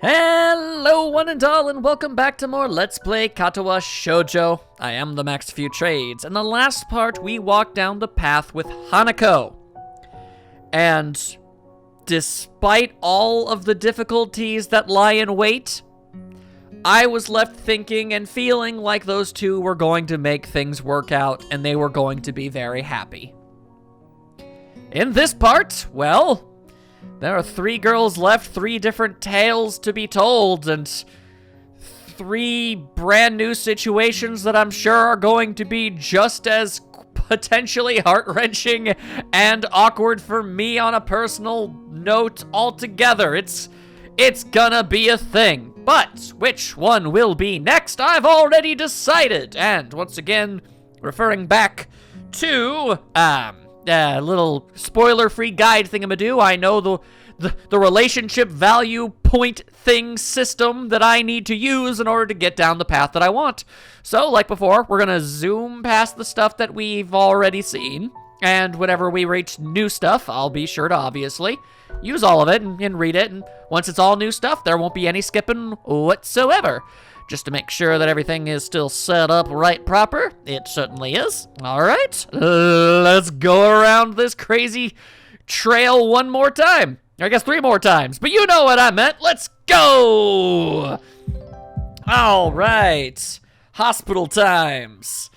Hello one and all, and welcome back to more Let's Play Katawa Shoujo. I am the Max Few Trades. In the last part, we walked down the path with Hanako. And despite all of the difficulties that lie in wait, I was left thinking and feeling like those two were going to make things work out and they were going to be very happy. In this part, well, there are 3 girls left, 3 different tales to be told, and 3 brand new situations that I'm sure are going to be just as potentially heart-wrenching and awkward for me on a personal note altogether. It's gonna be a thing. But which one will be next, I've already decided. And once again, referring back to little spoiler-free guide thingamadoo, I know the relationship value point thing system that I need to use in order to get down the path that I want. So, like before, we're gonna zoom past the stuff that we've already seen, and whenever we reach new stuff, I'll be sure to obviously use all of it and read it, and once it's all new stuff, there won't be any skipping whatsoever. Just to make sure that everything is still set up right proper. It certainly is. All right, let's go around this crazy trail one more time. I guess 3 more times, but you know what I meant. Let's go. All right, hospital times.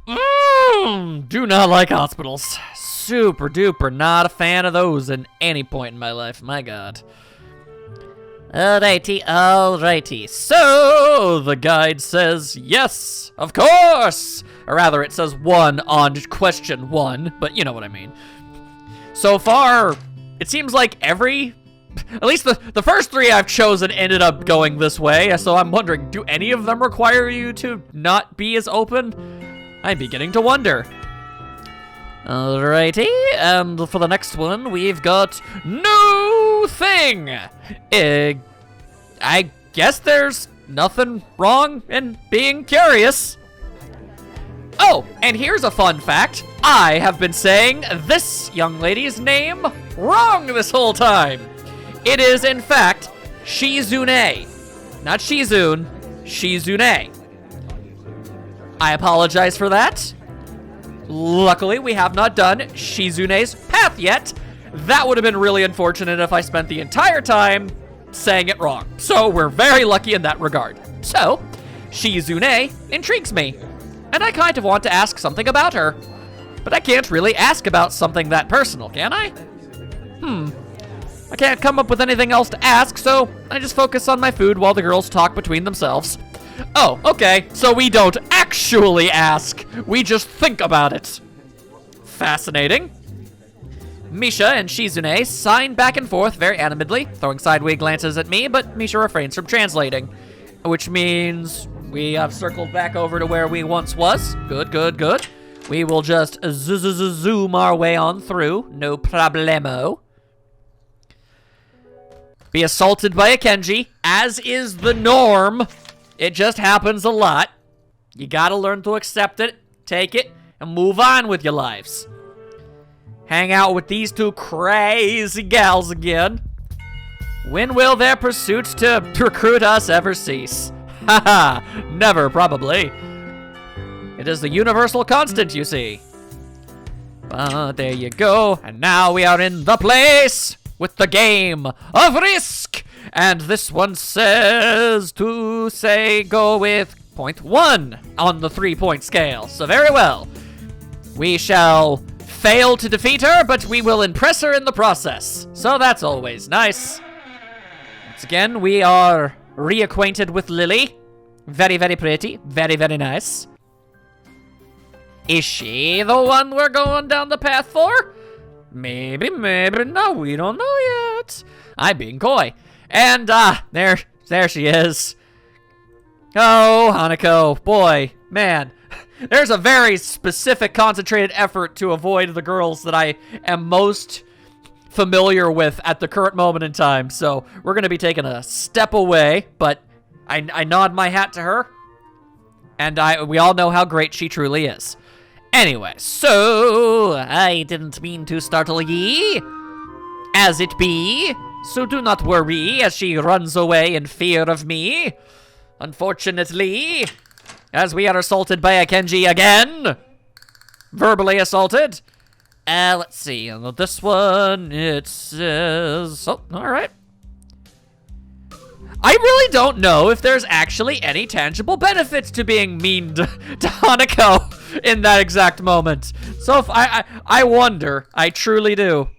Do not like hospitals. Super duper not a fan of those at any point in my life. My God. Alrighty. So, the guide says yes, of course. Or rather, it says 1 on question 1, but you know what I mean. So far, it seems like at least the first 3 I've chosen ended up going this way. So I'm wondering, do any of them require you to not be as open? I'm beginning to wonder. Alrighty, and for the next one, we've got new thing. I guess there's nothing wrong in being curious. Oh, and here's a fun fact. I have been saying this young lady's name wrong this whole time. It is, in fact, Shizune. Not Shizune, Shizune. I apologize for that. Luckily, we have not done Shizune's path yet. That would have been really unfortunate if I spent the entire time saying it wrong. So we're very lucky in that regard. So, Shizune intrigues me, and I kind of want to ask something about her. But I can't really ask about something that personal, can I? I can't come up with anything else to ask, so I just focus on my food while the girls talk between themselves. Oh, okay, so we don't actually ask, we just think about it. Fascinating. Misha and Shizune sign back and forth very animatedly, throwing sideways glances at me, but Misha refrains from translating. Which means we have circled back over to where we once was. Good. We will just zoom our way on through, no problemo. Be assaulted by a Kenji, as is the norm. It just happens a lot. You gotta learn to accept it, take it, and move on with your lives. Hang out with these 2 crazy gals again. When will their pursuits to recruit us ever cease? Haha, never, probably. It is the universal constant, you see. But there you go, and now we are in the place with the game of Risk. And this one says to go with 0.1 on the 3-point scale. So very well. We shall fail to defeat her, but we will impress her in the process. So that's always nice. Once again, we are reacquainted with Lily. Very, very pretty. Very, very nice. Is she the one we're going down the path for? Maybe, no, we don't know yet. I'm being coy. And, there she is. Oh, Hanako, boy, man. There's a very specific, concentrated effort to avoid the girls that I am most familiar with at the current moment in time. So, we're going to be taking a step away, but I nod my hat to her. And we all know how great she truly is. Anyway, so I didn't mean to startle ye. As it be, so do not worry as she runs away in fear of me. Unfortunately, as we are assaulted by a Kenji again. Verbally assaulted. Let's see. This one, it says... Oh, alright. I really don't know if there's actually any tangible benefits to being mean to Hanako in that exact moment. So if I wonder. I truly do.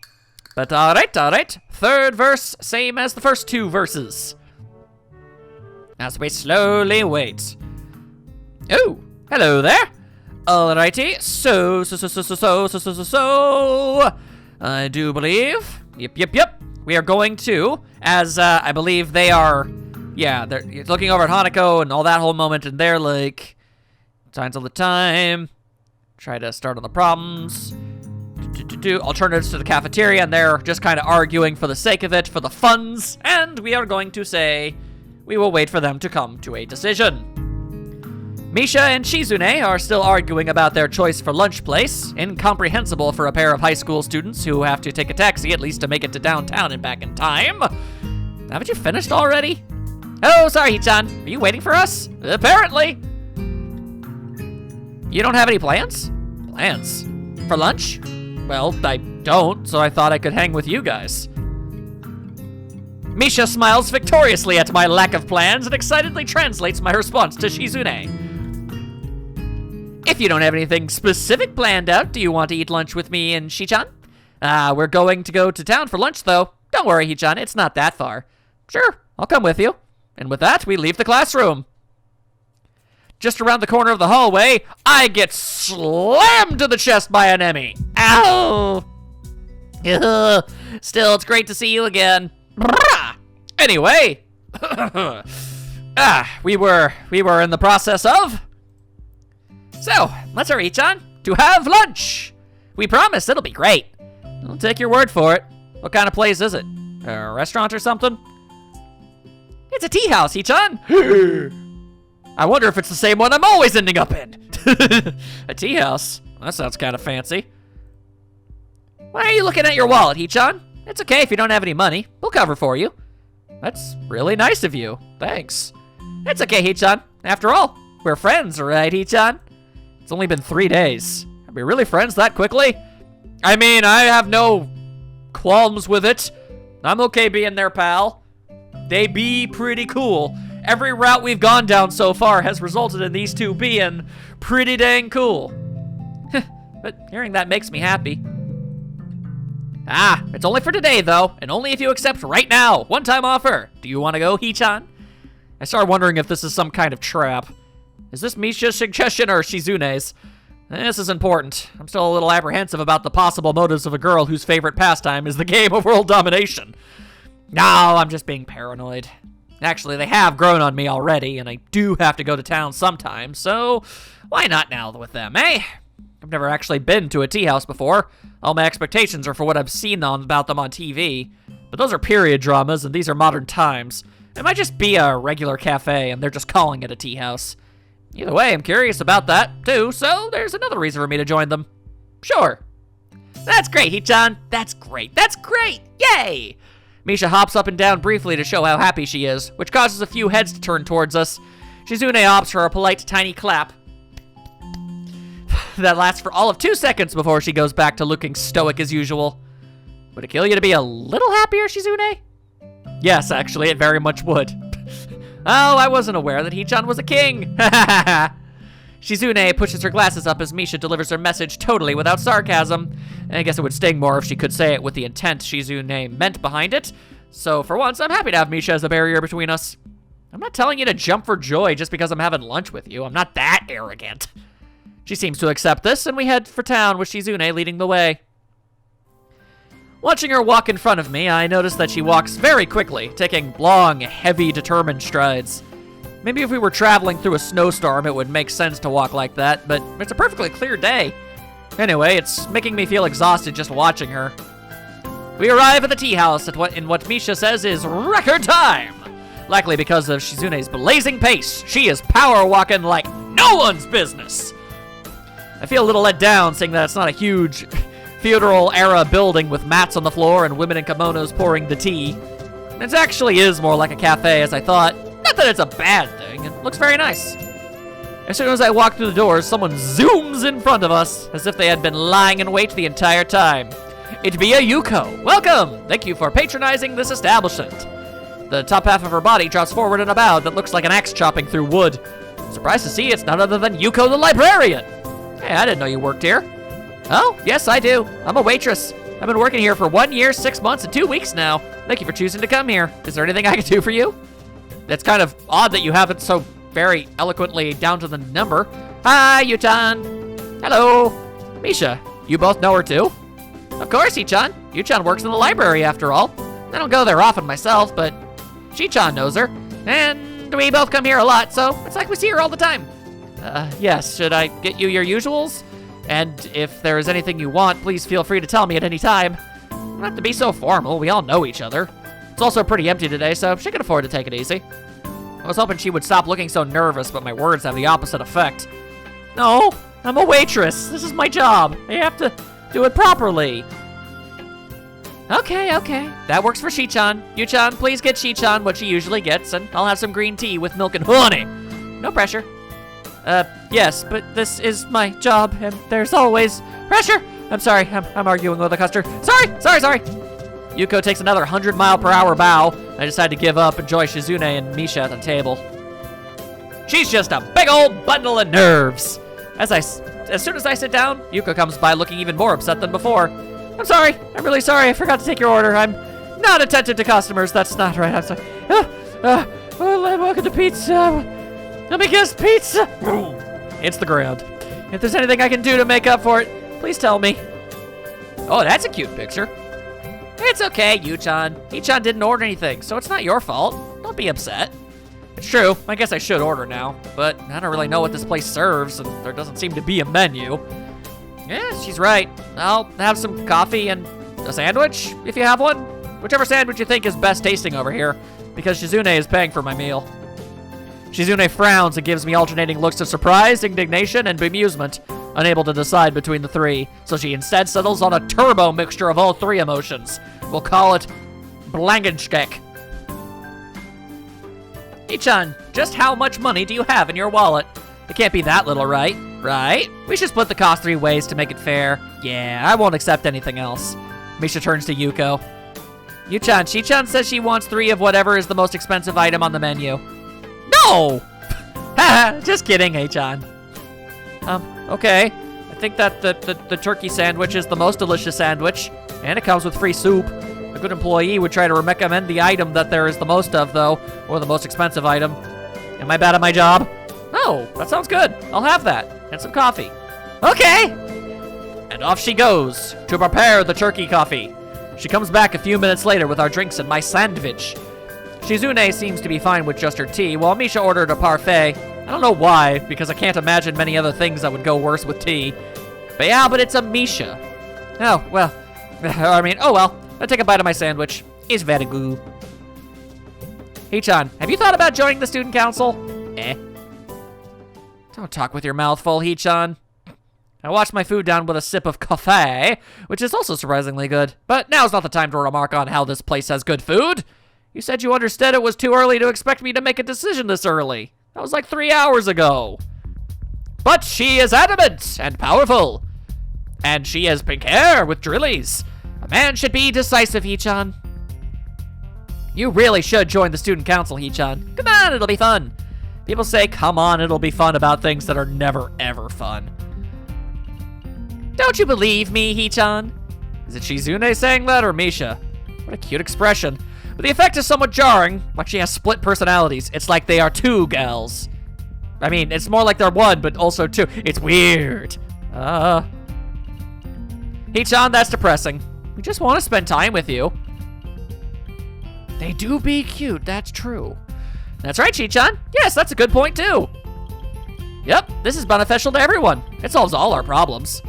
But alright. Third verse, same as the first two verses. As we slowly wait. Oh, hello there. Alrighty, so, I do believe, yep, we are going to, as, I believe they are, yeah, they're looking over at Hanako and all that whole moment, and they're like, time till the time, try to start on the problems, alternatives to the cafeteria, and they're just kind of arguing for the sake of it, for the funds, and we are going to say, we will wait for them to come to a decision. Misha and Shizune are still arguing about their choice for lunch place. Incomprehensible for a pair of high school students who have to take a taxi at least to make it to downtown and back in time. Haven't you finished already? Oh, sorry, Hichan. Are you waiting for us? Apparently. You don't have any plans? Plans? For lunch? Well, I don't, so I thought I could hang with you guys. Misha smiles victoriously at my lack of plans and excitedly translates my response to Shizune. If you don't have anything specific planned out, do you want to eat lunch with me and Shichan? We're going to go to town for lunch, though. Don't worry, Hichan, it's not that far. Sure, I'll come with you. And with that, we leave the classroom. Just around the corner of the hallway, I get slammed to the chest by an enemy. Ow! Still, it's great to see you again. Anyway, we were in the process of... So, let's hurry, Hichan, to have lunch. We promise it'll be great. I'll take your word for it. What kind of place is it? A restaurant or something? It's a tea house, Hichan. I wonder if it's the same one I'm always ending up in. A tea house? That sounds kind of fancy. Why are you looking at your wallet, Hichan? It's okay if you don't have any money. We'll cover for you. That's really nice of you. Thanks. It's okay, Hichan. After all, we're friends, right, Hichan? It's only been 3 days. Are we really friends that quickly? I mean, I have no qualms with it. I'm okay being their pal. They be pretty cool. Every route we've gone down so far has resulted in these two being pretty dang cool. But hearing that makes me happy. It's only for today, though, and only if you accept right now. One-time offer. Do you want to go, Hichan? I started wondering if this is some kind of trap. Is this Misha's suggestion or Shizune's? This is important. I'm still a little apprehensive about the possible motives of a girl whose favorite pastime is the game of world domination. No, I'm just being paranoid. Actually, they have grown on me already, and I do have to go to town sometime, so why not now with them, eh? I've never actually been to a tea house before. All my expectations are for what I've seen about them on TV. But those are period dramas, and these are modern times. It might just be a regular cafe, and they're just calling it a tea house. Either way, I'm curious about that, too, so there's another reason for me to join them. Sure. That's great, Hichan. That's great. That's great. Yay! Misha hops up and down briefly to show how happy she is, which causes a few heads to turn towards us. Shizune opts for a polite, tiny clap. That lasts for all of 2 seconds before she goes back to looking stoic as usual. Would it kill you to be a little happier, Shizune? Yes, actually, it very much would. Oh, I wasn't aware that Hichan was a king. Shizune pushes her glasses up as Misha delivers her message totally without sarcasm. I guess it would sting more if she could say it with the intent Shizune meant behind it. So for once, I'm happy to have Misha as a barrier between us. I'm not telling you to jump for joy just because I'm having lunch with you. I'm not that arrogant. She seems to accept this, and we head for town with Shizune leading the way. Watching her walk in front of me, I notice that she walks very quickly, taking long, heavy, determined strides. Maybe if we were traveling through a snowstorm, it would make sense to walk like that, but it's a perfectly clear day. Anyway, it's making me feel exhausted just watching her. We arrive at the tea house in what Misha says is record time. Likely because of Shizune's blazing pace, she is power walking like no one's business. I feel a little let down seeing that it's not a huge feudal era building with mats on the floor and women in kimonos pouring the tea. It actually is more like a cafe as I thought. Not that it's a bad thing, it looks very nice. As soon as I walk through the doors, someone zooms in front of us, as if they had been lying in wait the entire time. It'd be a Yuko. Welcome! Thank you for patronizing this establishment. The top half of her body drops forward in a bow that looks like an axe chopping through wood. Surprised to see it's none other than Yuko the librarian. Hey, I didn't know you worked here. Oh, yes, I do. I'm a waitress. I've been working here for 1 year, 6 months, and 2 weeks now. Thank you for choosing to come here. Is there anything I can do for you? It's kind of odd that you have it so very eloquently down to the number. Hi, Yu-chan. Hello. Misha, you both know her too? Of course, Yu-chan. Yu-chan works in the library after all. I don't go there often myself, but Shi-chan knows her. And we both come here a lot, so it's like we see her all the time. Yes, should I get you your usuals? And if there is anything you want, please feel free to tell me at any time. You don't have to be so formal, we all know each other. It's also pretty empty today, so she can afford to take it easy. I was hoping she would stop looking so nervous, but my words have the opposite effect. No, I'm a waitress. This is my job. I have to do it properly. Okay. That works for Shi-chan. Yu-chan, please get Shi-chan what she usually gets, and I'll have some green tea with milk and honey. No pressure. Yes, but this is my job, and there's always pressure. I'm sorry, I'm arguing with a customer. Sorry. Yuko takes another 100-mile-per-hour bow. I decide to give up and join Shizune and Misha at the table. She's just a big old bundle of nerves. As soon as I sit down, Yuko comes by looking even more upset than before. I'm sorry. I'm really sorry. I forgot to take your order. I'm not attentive to customers. That's not right. I'm sorry. Welcome to pizza. Let me guess, pizza. It's the ground. If there's anything I can do to make up for it, please tell me. Oh, that's a cute picture. It's okay, Yu-chan. Yu-chan didn't order anything, so it's not your fault. Don't be upset. It's true, I guess I should order now, but I don't really know what this place serves, and there doesn't seem to be a menu. Yeah, she's right. I'll have some coffee and a sandwich, if you have one. Whichever sandwich you think is best tasting over here, because Shizune is paying for my meal. Shizune frowns and gives me alternating looks of surprise, indignation, and bemusement, unable to decide between the three, so she instead settles on a turbo mixture of all three emotions. We'll call it Blankensteck. Yu-chan, just how much money do you have in your wallet? It can't be that little, right? Right? We should split the cost 3 ways to make it fair. Yeah, I won't accept anything else. Misha turns to Yuko. Yu-chan, Shi-chan says she wants 3 of whatever is the most expensive item on the menu. No! Haha, just kidding, Hey-chan. Okay. I think that the turkey sandwich is the most delicious sandwich, and it comes with free soup. A good employee would try to recommend the item that there is the most of, though, or the most expensive item. Am I bad at my job? Oh, that sounds good. I'll have that, and some coffee. Okay! And off she goes to prepare the turkey coffee. She comes back a few minutes later with our drinks and my sandwich. Shizune seems to be fine with just her tea, while Misha ordered a parfait. I don't know why, because I can't imagine many other things that would go worse with tea. But it's a Misha. Oh, well. Oh well. I'll take a bite of my sandwich. It's very good. Hee-chan, have you thought about joining the student council? Don't talk with your mouth full, Hee-chan. I washed my food down with a sip of coffee, which is also surprisingly good. But now's not the time to remark on how this place has good food. You said you understood it was too early to expect me to make a decision this early. That was like 3 hours ago. But she is adamant and powerful. And she has pink hair with drillies. A man should be decisive, Hee-chan. You really should join the student council, Hee-chan. Come on, it'll be fun. People say, come on, it'll be fun about things that are never, ever fun. Don't you believe me, Hee-chan? Is it Shizune saying that or Misha? What a cute expression. But the effect is somewhat jarring, like she has split personalities. It's like they are 2 gals. I mean, it's more like they're 1, but also 2. It's weird. Hee-chan, that's depressing. We just want to spend time with you. They do be cute, that's true. That's right, Shi-chan. Yes, that's a good point too. Yep, this is beneficial to everyone. It solves all our problems.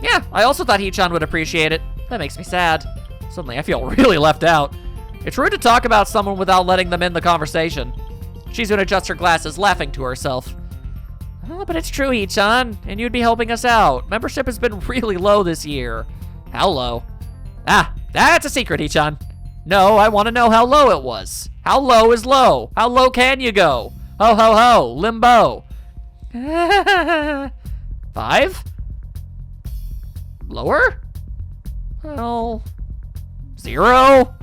Yeah, I also thought Hee-chan would appreciate it. That makes me sad. Suddenly, I feel really left out. It's rude to talk about someone without letting them in the conversation. Shizune adjusts her glasses, laughing to herself. Oh, but it's true, Hee-chan, and you'd be helping us out. Membership has been really low this year. How low? Ah, that's a secret, Hee-chan. No, I want to know how low it was. How low is low? How low can you go? Ho, ho, ho, limbo. 5? Lower? Well, 0?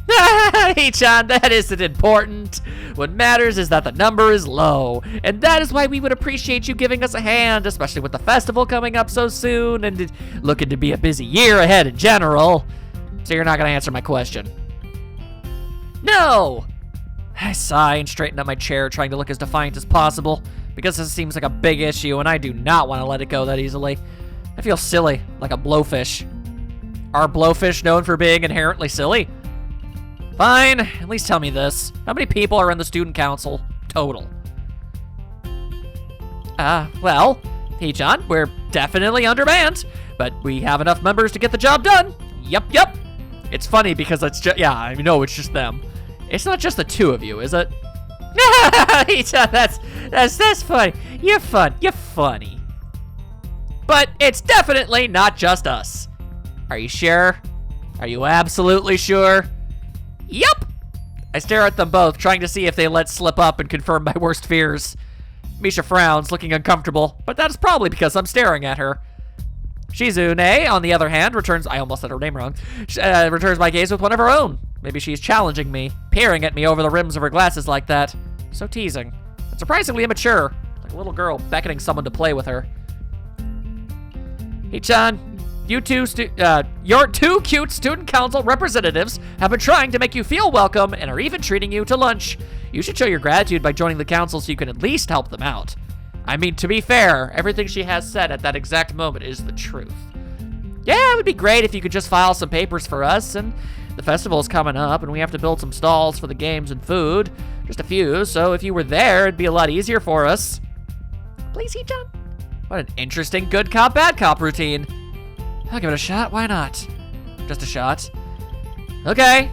Hey-chan, that isn't important. What matters is that the number is low, and that is why we would appreciate you giving us a hand, especially with the festival coming up so soon and it looking to be a busy year ahead in general. So you're not gonna answer my question. No! I sigh and straighten up my chair, trying to look as defiant as possible, because this seems like a big issue and I do not want to let it go that easily. I feel silly, like a blowfish. Are blowfish known for being inherently silly? Fine, at least tell me this. How many people are in the student council total? Well, Hee-chan, we're definitely undermanned, but we have enough members to get the job done. Yep. It's funny because it's just, yeah, I know it's just them. It's not just the two of you, is it? Hee-chan, that's funny. You're funny. But it's definitely not just us. Are you sure? Are you absolutely sure? Yep! I stare at them both, trying to see if they let slip up and confirm my worst fears. Misha frowns, looking uncomfortable, but that is probably because I'm staring at her. Shizune, on the other hand, I almost said her name wrong, returns my gaze with one of her own. Maybe she's challenging me, peering at me over the rims of her glasses like that. So teasing. But surprisingly immature, like a little girl beckoning someone to play with her. Hee-chan, your two cute student council representatives have been trying to make you feel welcome and are even treating you to lunch. You should show your gratitude by joining the council so you can at least help them out. I mean, to be fair, everything she has said at that exact moment is the truth. Yeah, it would be great if you could just file some papers for us, and the festival is coming up and we have to build some stalls for the games and food. Just a few, so if you were there, it'd be a lot easier for us. Please, Hee-chan. What an interesting good cop, bad cop routine. I'll give it a shot, why not? Just a shot. Okay,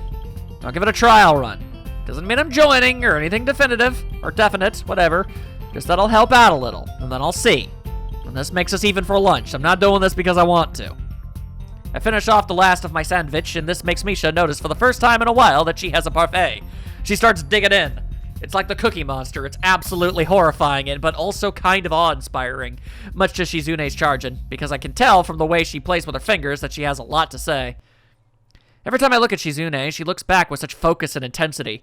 I'll give it a trial run. Doesn't mean I'm joining or anything definitive, or definite, whatever. Just that I'll help out a little, and then I'll see. And this makes us even for lunch. I'm not doing this because I want to. I finish off the last of my sandwich, and this makes Misha notice for the first time in a while that she has a parfait. She starts digging in. It's like the Cookie Monster. It's absolutely horrifying, but also kind of awe-inspiring, much as Shizune's charging, because I can tell from the way she plays with her fingers that she has a lot to say. Every time I look at Shizune, she looks back with such focus and intensity.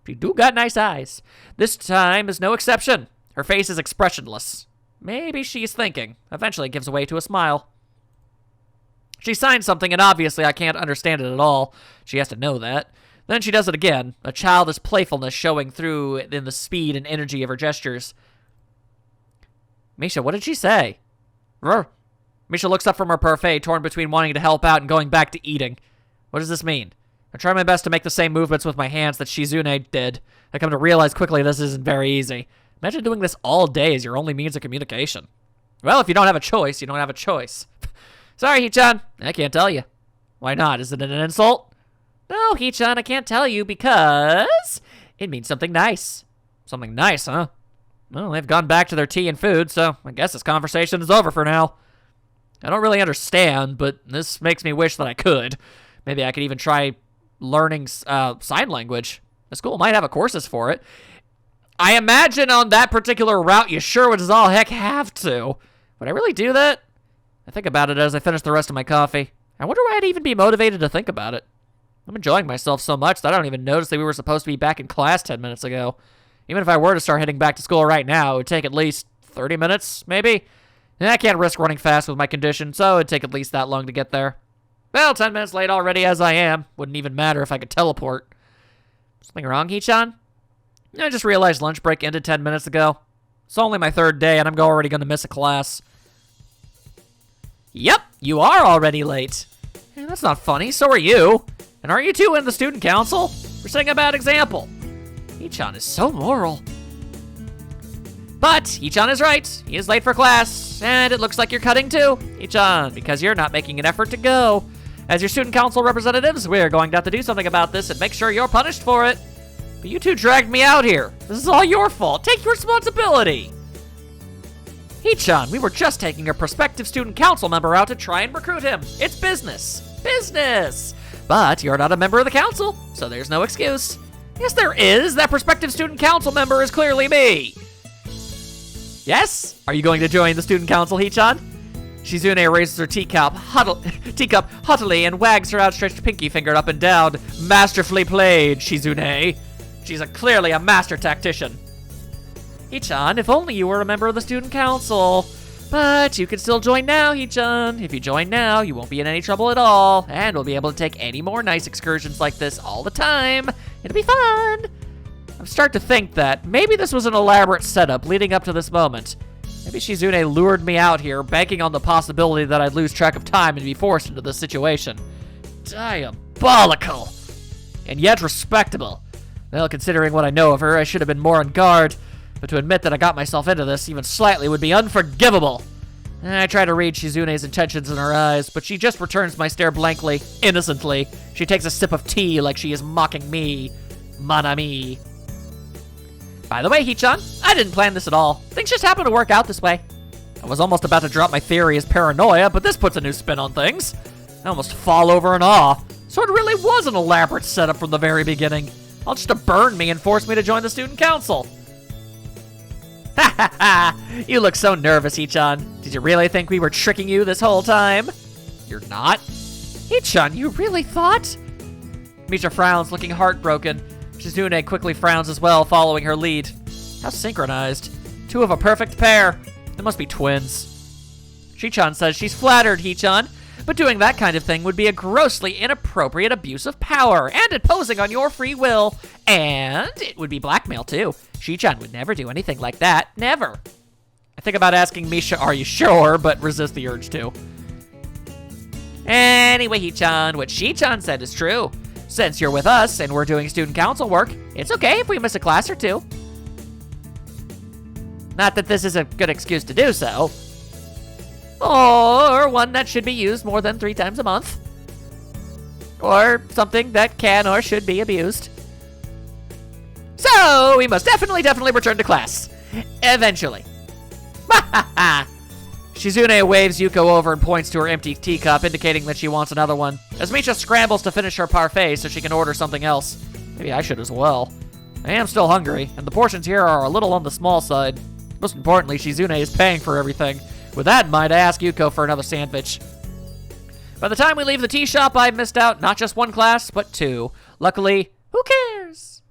She do got nice eyes. This time is no exception. Her face is expressionless. Maybe she's thinking. Eventually it gives way to a smile. She signs something, and obviously I can't understand it at all. She has to know that. Then she does it again, a childish playfulness showing through in the speed and energy of her gestures. Misha, what did she say? Rrr. Misha looks up from her parfait, torn between wanting to help out and going back to eating. What does this mean? I try my best to make the same movements with my hands that Shizune did. I come to realize quickly this isn't very easy. Imagine doing this all day as your only means of communication. Well, if you don't have a choice, you don't have a choice. Sorry, Hee-chan, I can't tell you. Why not? Is it an insult? No, Hee-chan, I can't tell you because it means something nice. Something nice, huh? Well, they've gone back to their tea and food, so I guess this conversation is over for now. I don't really understand, but this makes me wish that I could. Maybe I could even try learning sign language. The school might have courses for it. I imagine on that particular route, you sure would as all heck have to. Would I really do that? I think about it as I finish the rest of my coffee. I wonder why I'd even be motivated to think about it. I'm enjoying myself so much that I don't even notice that we were supposed to be back in class 10 minutes ago. Even if I were to start heading back to school right now, it would take at least 30 minutes, maybe? And I can't risk running fast with my condition, so it'd take at least that long to get there. Well, 10 minutes late already as I am. Wouldn't even matter if I could teleport. Something wrong, Hee-chan? I just realized lunch break ended 10 minutes ago. It's only my third day, and I'm already going to miss a class. Yep, you are already late. Hey, that's not funny, so are you. And are you two in the student council? We're setting a bad example. Hee-chan is so moral. But Hee-chan is right. He is late for class, and it looks like you're cutting too, Hee-chan, because you're not making an effort to go. As your student council representatives, we're going to have to do something about this and make sure you're punished for it. But you two dragged me out here. This is all your fault. Take responsibility. Hee-chan, we were just taking a prospective student council member out to try and recruit him. It's business. business. But you're not a member of the council, so there's no excuse. Yes, there is. That prospective student council member is clearly me. Yes? Are you going to join the student council, Hee-chan? Shizune raises her teacup haughtily and wags her outstretched pinky finger up and down. Masterfully played, Shizune. She's clearly a master tactician. Hee-chan, if only you were a member of the student council. But you can still join now, Hee-chan. If you join now, you won't be in any trouble at all, and we'll be able to take any more nice excursions like this all the time. It'll be fun. I'm starting to think that maybe this was an elaborate setup leading up to this moment. Maybe Shizune lured me out here, banking on the possibility that I'd lose track of time and be forced into this situation. Diabolical! And yet respectable. Well, considering what I know of her, I should have been more on guard. But to admit that I got myself into this even slightly would be unforgivable. I try to read Shizune's intentions in her eyes, but she just returns my stare blankly, innocently. She takes a sip of tea like she is mocking me. Mon ami. By the way, Hee-chan, I didn't plan this at all. Things just happened to work out this way. I was almost about to drop my theory as paranoia, but this puts a new spin on things. I almost fall over in awe. So it really was an elaborate setup from the very beginning. All just to burn me and force me to join the student council. Ha ha ha! You look so nervous, Hee-chan. Did you really think we were tricking you this whole time? You're not? Hee-chan, you really thought? Misha frowns, looking heartbroken. Shizune quickly frowns as well, following her lead. How synchronized. Two of a perfect pair. They must be twins. Shi-chan says she's flattered, Hee-chan, but doing that kind of thing would be a grossly inappropriate abuse of power and imposing on your free will. And it would be blackmail, too. Shi-chan would never do anything like that. Never. I think about asking Misha, are you sure, but resist the urge to. Anyway, Hee-chan, what Shi-chan said is true. Since you're with us and we're doing student council work, it's okay if we miss a class or two. Not that this is a good excuse to do so. Or one that should be used more than 3 times a month. Or something that can or should be abused. So, we must definitely return to class. Eventually. Ha ha ha! Shizune waves Yuko over and points to her empty teacup, indicating that she wants another one. As Misha scrambles to finish her parfait so she can order something else. Maybe I should as well. I am still hungry, and the portions here are a little on the small side. Most importantly, Shizune is paying for everything. With that in mind, I ask Yuko for another sandwich. By the time we leave the tea shop, I've missed out not just 1 class, but 2. Luckily, who cares?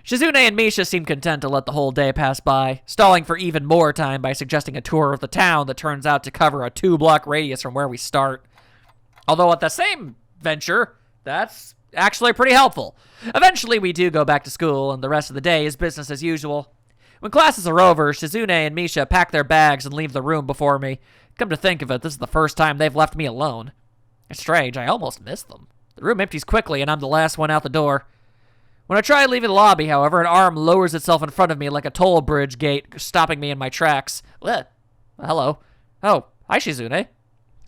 Shizune and Misha seem content to let the whole day pass by, stalling for even more time by suggesting a tour of the town that turns out to cover a 2-block radius from where we start. Although at the same venture, that's actually pretty helpful. Eventually, we do go back to school, and the rest of the day is business as usual. When classes are over, Shizune and Misha pack their bags and leave the room before me. Come to think of it, this is the first time they've left me alone. It's strange, I almost miss them. The room empties quickly, and I'm the last one out the door. When I try leaving the lobby, however, an arm lowers itself in front of me like a toll bridge gate, stopping me in my tracks. Hello. Oh, hi, Shizune.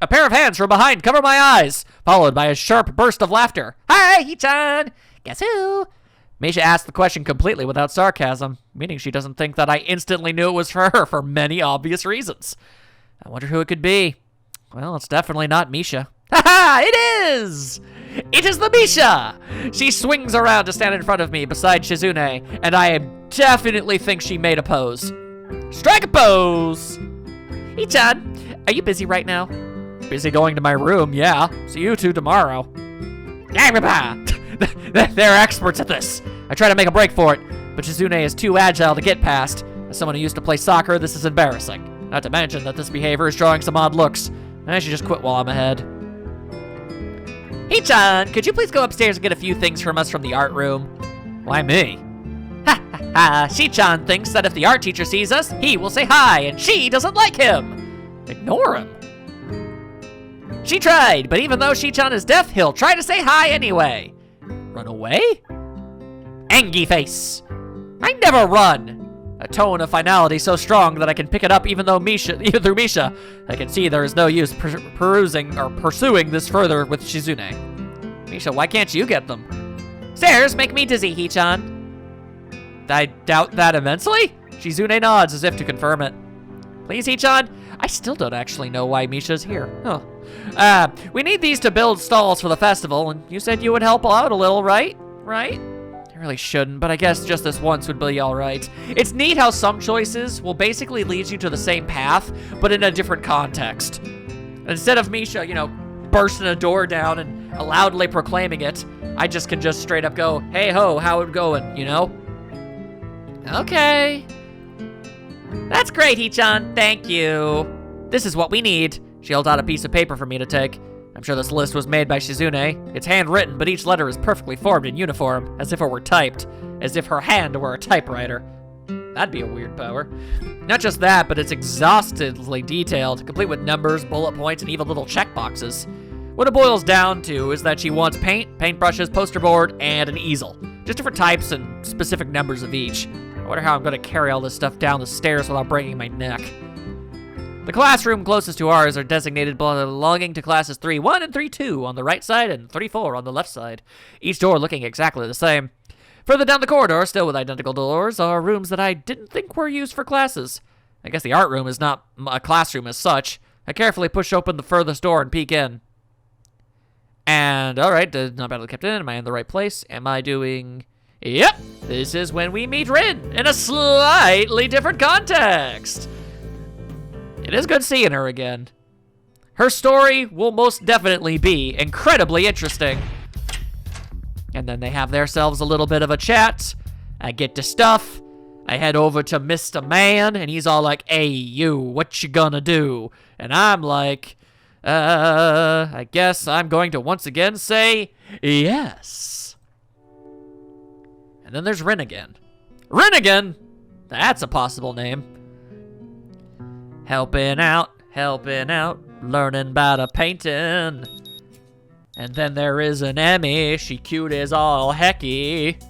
A pair of hands from behind cover my eyes, followed by a sharp burst of laughter. Hi, Hee-chan! Guess who? Misha asked the question completely without sarcasm, meaning she doesn't think that I instantly knew it was for her for many obvious reasons. I wonder who it could be. Well, it's definitely not Misha. Ha ha! It is! It is the Misha! She swings around to stand in front of me beside Shizune, and I definitely think she made a pose. Strike a pose! Hee-chan, are you busy right now? Busy going to my room, yeah. See you two tomorrow. They're experts at this. I try to make a break for it, but Shizune is too agile to get past. As someone who used to play soccer, this is embarrassing. Not to mention that this behavior is drawing some odd looks. I should just quit while I'm ahead. Hee-chan, could you please go upstairs and get a few things from us from the art room? Why me? Ha ha ha, Shi-chan thinks that if the art teacher sees us, he will say hi, and she doesn't like him. Ignore him. She tried, but even though Shi-chan is deaf, he'll try to say hi anyway. Run away? Angie face. I never run. A tone of finality so strong that I can pick it up even through Misha. I can see there is no use pursuing this further with Shizune. Misha, why can't you get them? Stairs make me dizzy, Hee-chan. I doubt that immensely. Shizune nods as if to confirm it. Please, Hee-chan, I still don't actually know why Misha's here. Oh, We need these to build stalls for the festival, and you said you would help out a little, right? Right? I really shouldn't, but I guess just this once would be all right. It's neat how some choices will basically lead you to the same path, but in a different context. Instead of me, bursting a door down and loudly proclaiming it, I just can just straight up go, hey ho, how it going, you know? Okay. That's great, Hee-chan, thank you. This is what we need. She held out a piece of paper for me to take. I'm sure this list was made by Shizune. It's handwritten, but each letter is perfectly formed in uniform, as if it were typed, as if her hand were a typewriter. That'd be a weird power. Not just that, but it's exhaustively detailed, complete with numbers, bullet points, and even little checkboxes. What it boils down to is that she wants paint, paintbrushes, poster board, and an easel. Just different types and specific numbers of each. I wonder how I'm gonna carry all this stuff down the stairs without breaking my neck. The classroom closest to ours are designated belonging to classes 3-1 and 3-2 on the right side and 3-4 on the left side, each door looking exactly the same. Further down the corridor, still with identical doors, are rooms that I didn't think were used for classes. I guess the art room is not a classroom as such. I carefully push open the furthest door and peek in. And, alright, not badly kept in. Am I in the right place? Am I doing... Yep! This is when we meet Rin, in a slightly different context. It is good seeing her again. Her story will most definitely be incredibly interesting. And then they have themselves a little bit of a chat. I get to stuff. I head over to Mr. Man, and he's all like, hey, you, what you gonna do? And I'm like, I guess I'm going to once again say yes. And then there's Rin again. Rin again? That's a possible name. Helping out, learning about a painting. And then there is an Emmy, she cute as all hecky.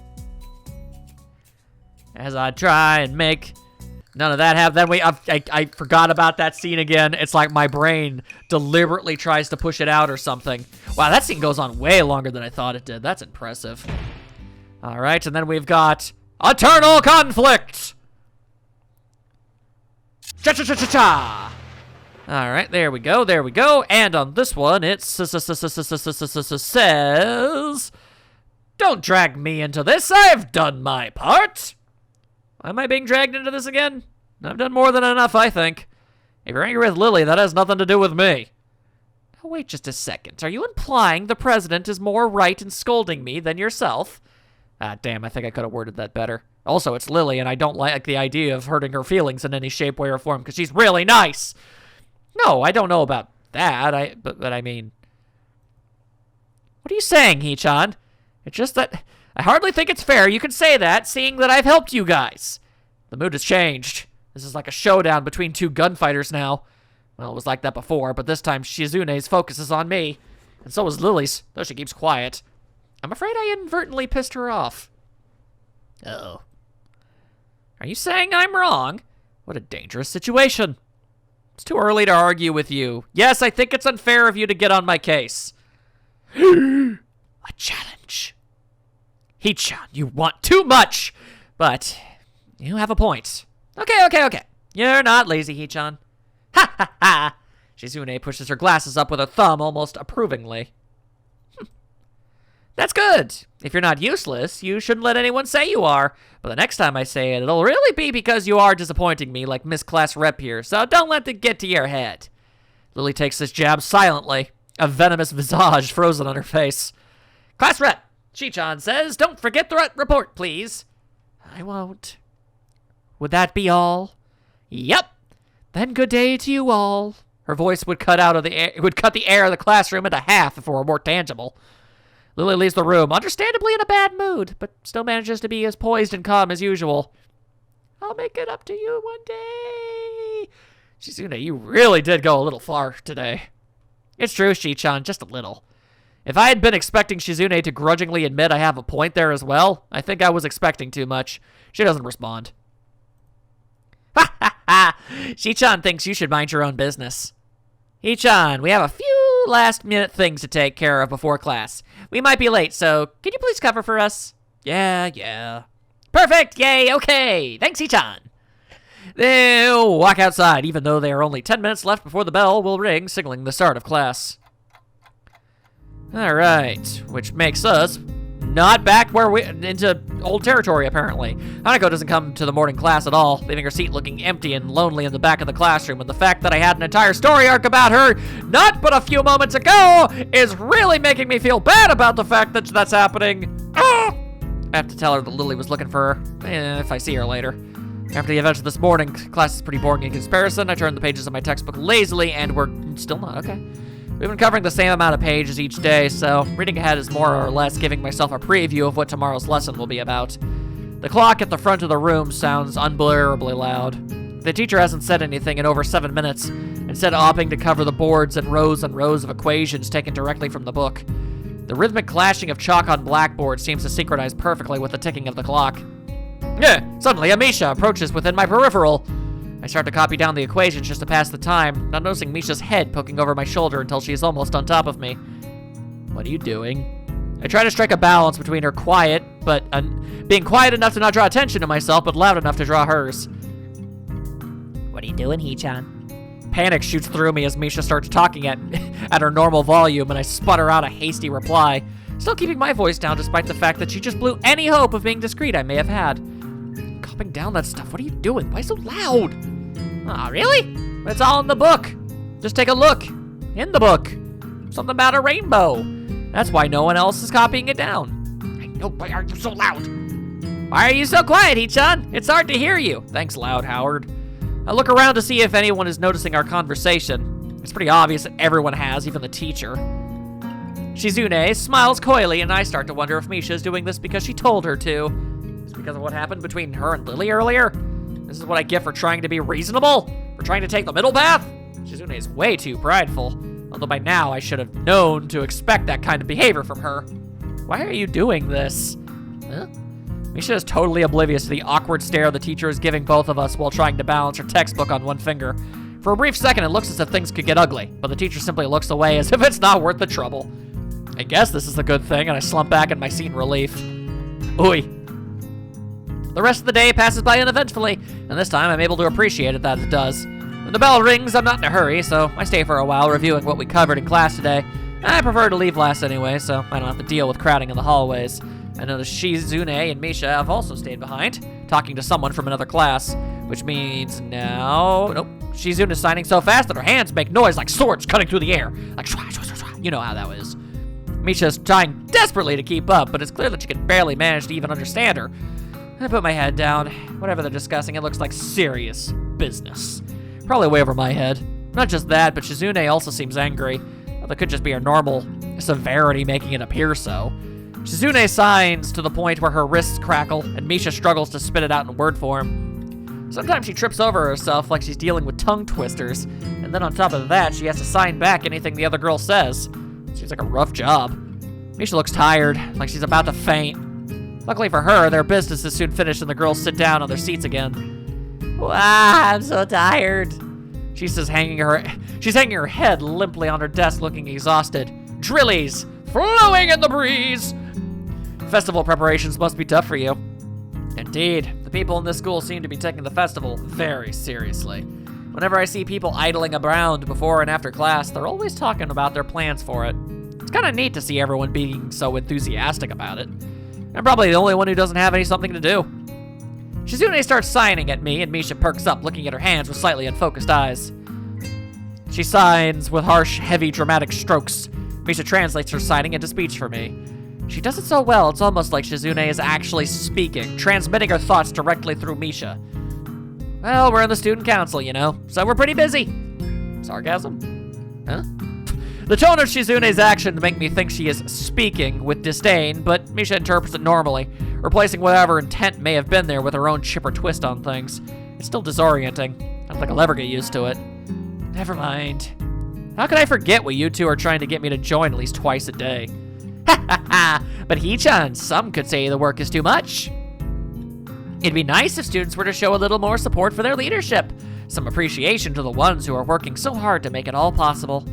As I try and make none of that happen. Then I forgot about that scene again. It's like my brain deliberately tries to push it out or something. Wow, that scene goes on way longer than I thought it did. That's impressive. All right, and then we've got Eternal Conflict. Cha-cha-cha-cha-cha! Alright, there we go. And on this one, it says... Don't drag me into this, I've done my part! Am I being dragged into this again? I've done more than enough, I think. If you're angry with Lily, that has nothing to do with me. Now, wait just a second. Are you implying the president is more right in scolding me than yourself? Ah, damn, I think I could have worded that better. Also, it's Lily, and I don't like the idea of hurting her feelings in any shape, way, or form, because she's really nice. No, I don't know about that, but I mean... What are you saying, Hee-chan? It's just that I hardly think it's fair you can say that, seeing that I've helped you guys. The mood has changed. This is like a showdown between two gunfighters now. Well, it was like that before, but this time Shizune's focus is on me. And so is Lily's, though she keeps quiet. I'm afraid I inadvertently pissed her off. Uh-oh. Are you saying I'm wrong? What a dangerous situation. It's too early to argue with you. Yes, I think it's unfair of you to get on my case. A challenge. Hee-chan, you want too much. But you have a point. Okay. You're not lazy, Hee-chan. Ha ha ha. Shizune pushes her glasses up with her thumb almost approvingly. That's good. If you're not useless, you shouldn't let anyone say you are. But the next time I say it, it'll really be because you are disappointing me like Miss Class Rep here, so don't let it get to your head. Lily takes this jab silently, a venomous visage frozen on her face. Class Rep, Hee-chan says, don't forget the report, please. I won't. Would that be all? Yep. Then good day to you all. Her voice would cut the air of the classroom into half if it were more tangible. Lily leaves the room, understandably in a bad mood, but still manages to be as poised and calm as usual. I'll make it up to you one day. Shizune, you really did go a little far today. It's true, Hee-chan, just a little. If I had been expecting Shizune to grudgingly admit I have a point there as well, I think I was expecting too much. She doesn't respond. Ha ha ha! Hee-chan thinks you should mind your own business. Hee-chan, we have a few last-minute things to take care of before class. We might be late, so can you please cover for us? Yeah. Perfect, yay, okay. Thanks, Hee-chan. They'll walk outside, even though there are only 10 minutes left before the bell will ring, signaling the start of class. All right, which makes us not back where we into old territory, apparently. Hanako doesn't come to the morning class at all, leaving her seat looking empty and lonely in the back of the classroom, and the fact that I had an entire story arc about her not but a few moments ago is really making me feel bad about the fact that that's happening. I have to tell her that Lily was looking for her, if I see her later. After the events of this morning, class is pretty boring in comparison. I turned the pages of my textbook lazily, and we're still not, okay. We've been covering the same amount of pages each day, so reading ahead is more or less giving myself a preview of what tomorrow's lesson will be about. The clock at the front of the room sounds unbearably loud. The teacher hasn't said anything in over 7 minutes, instead opting to cover the boards and rows of equations taken directly from the book. The rhythmic clashing of chalk on blackboard seems to synchronize perfectly with the ticking of the clock. Suddenly, Amisha approaches within my peripheral. I start to copy down the equations just to pass the time, not noticing Misha's head poking over my shoulder until she is almost on top of me. What are you doing? I try to strike a balance between her quiet, but being quiet enough to not draw attention to myself, but loud enough to draw hers. What are you doing, Hee-chan? Panic shoots through me as Misha starts talking at her normal volume, and I sputter out a hasty reply, still keeping my voice down despite the fact that she just blew any hope of being discreet I may have had. Copying down that stuff, what are you doing? Why so loud? Aw, really? It's all in the book. Just take a look. In the book. Something about a rainbow. That's why no one else is copying it down. I know, why are you so loud? Why are you so quiet, Hee-chan? It's hard to hear you. Thanks, Loud Howard. I look around to see if anyone is noticing our conversation. It's pretty obvious that everyone has, even the teacher. Shizune smiles coyly, and I start to wonder if Misha is doing this because she told her to. Is it because of what happened between her and Lily earlier? This is what I get for trying to be reasonable? For trying to take the middle path? Shizune is way too prideful. Although by now I should have known to expect that kind of behavior from her. Why are you doing this? Huh? Misha is totally oblivious to the awkward stare the teacher is giving both of us while trying to balance her textbook on one finger. For a brief second, it looks as if things could get ugly, but the teacher simply looks away as if it's not worth the trouble. I guess this is a good thing, and I slump back in my seat in relief. Ooh. The rest of the day passes by uneventfully, and this time I'm able to appreciate it that it does. When the bell rings, I'm not in a hurry, so I stay for a while reviewing what we covered in class today. I prefer to leave last anyway, so I don't have to deal with crowding in the hallways. I notice Shizune and Misha have also stayed behind, talking to someone from another class, which means now... Nope. Shizune is signing so fast that her hands make noise like swords cutting through the air. Like shwa, shwa, shwa, shwa. You know how that is. Misha is trying desperately to keep up, but it's clear that she can barely manage to even understand her. I put my head down. Whatever they're discussing, it looks like serious business. Probably way over my head. Not just that, but Shizune also seems angry. Well, that could just be her normal severity making it appear so. Shizune signs to the point where her wrists crackle, and Misha struggles to spit it out in word form. Sometimes she trips over herself like she's dealing with tongue twisters, and then on top of that, she has to sign back anything the other girl says. Seems like a rough job. Misha looks tired, like she's about to faint. Luckily for her, their business is soon finished and the girls sit down on their seats again. Wow, I'm so tired. She's hanging her head limply on her desk looking exhausted. Drillies, flowing in the breeze. Festival preparations must be tough for you. Indeed, the people in this school seem to be taking the festival very seriously. Whenever I see people idling around before and after class, they're always talking about their plans for it. It's kind of neat to see everyone being so enthusiastic about it. I'm probably the only one who doesn't have something to do. Shizune starts signing at me, and Misha perks up, looking at her hands with slightly unfocused eyes. She signs with harsh, heavy, dramatic strokes. Misha translates her signing into speech for me. She does it so well, it's almost like Shizune is actually speaking, transmitting her thoughts directly through Misha. Well, we're in the student council, you know, so we're pretty busy. Sarcasm? Huh? The tone of Shizune's actions make me think she is speaking with disdain, but Misha interprets it normally, replacing whatever intent may have been there with her own chipper twist on things. It's still disorienting. I don't think I'll ever get used to it. Never mind. How could I forget what you two are trying to get me to join at least twice a day? Ha ha ha! But Hee-chan, some could say the work is too much. It'd be nice if students were to show a little more support for their leadership. Some appreciation to the ones who are working so hard to make it all possible.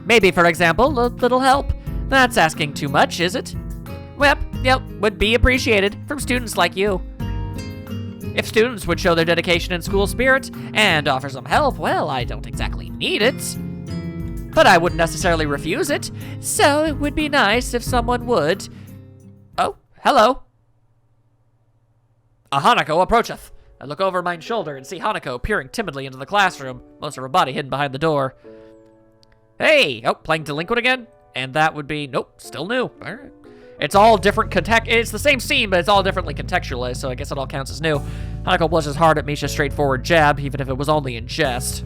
Maybe, for example, a little help. That's asking too much, is it? Well, yep, would be appreciated from students like you. If students would show their dedication and school spirit and offer some help, well, I don't exactly need it. But I wouldn't necessarily refuse it, so it would be nice if someone would. Oh, hello. A Hanako approacheth. I look over my shoulder and see Hanako peering timidly into the classroom, most of her body hidden behind the door. Hey! Oh, playing delinquent again? And that would be, nope, still new. All right. It's all different it's the same scene, but it's all differently contextualized, so I guess it all counts as new. Hanako blushes hard at Misha's straightforward jab, even if it was only in jest.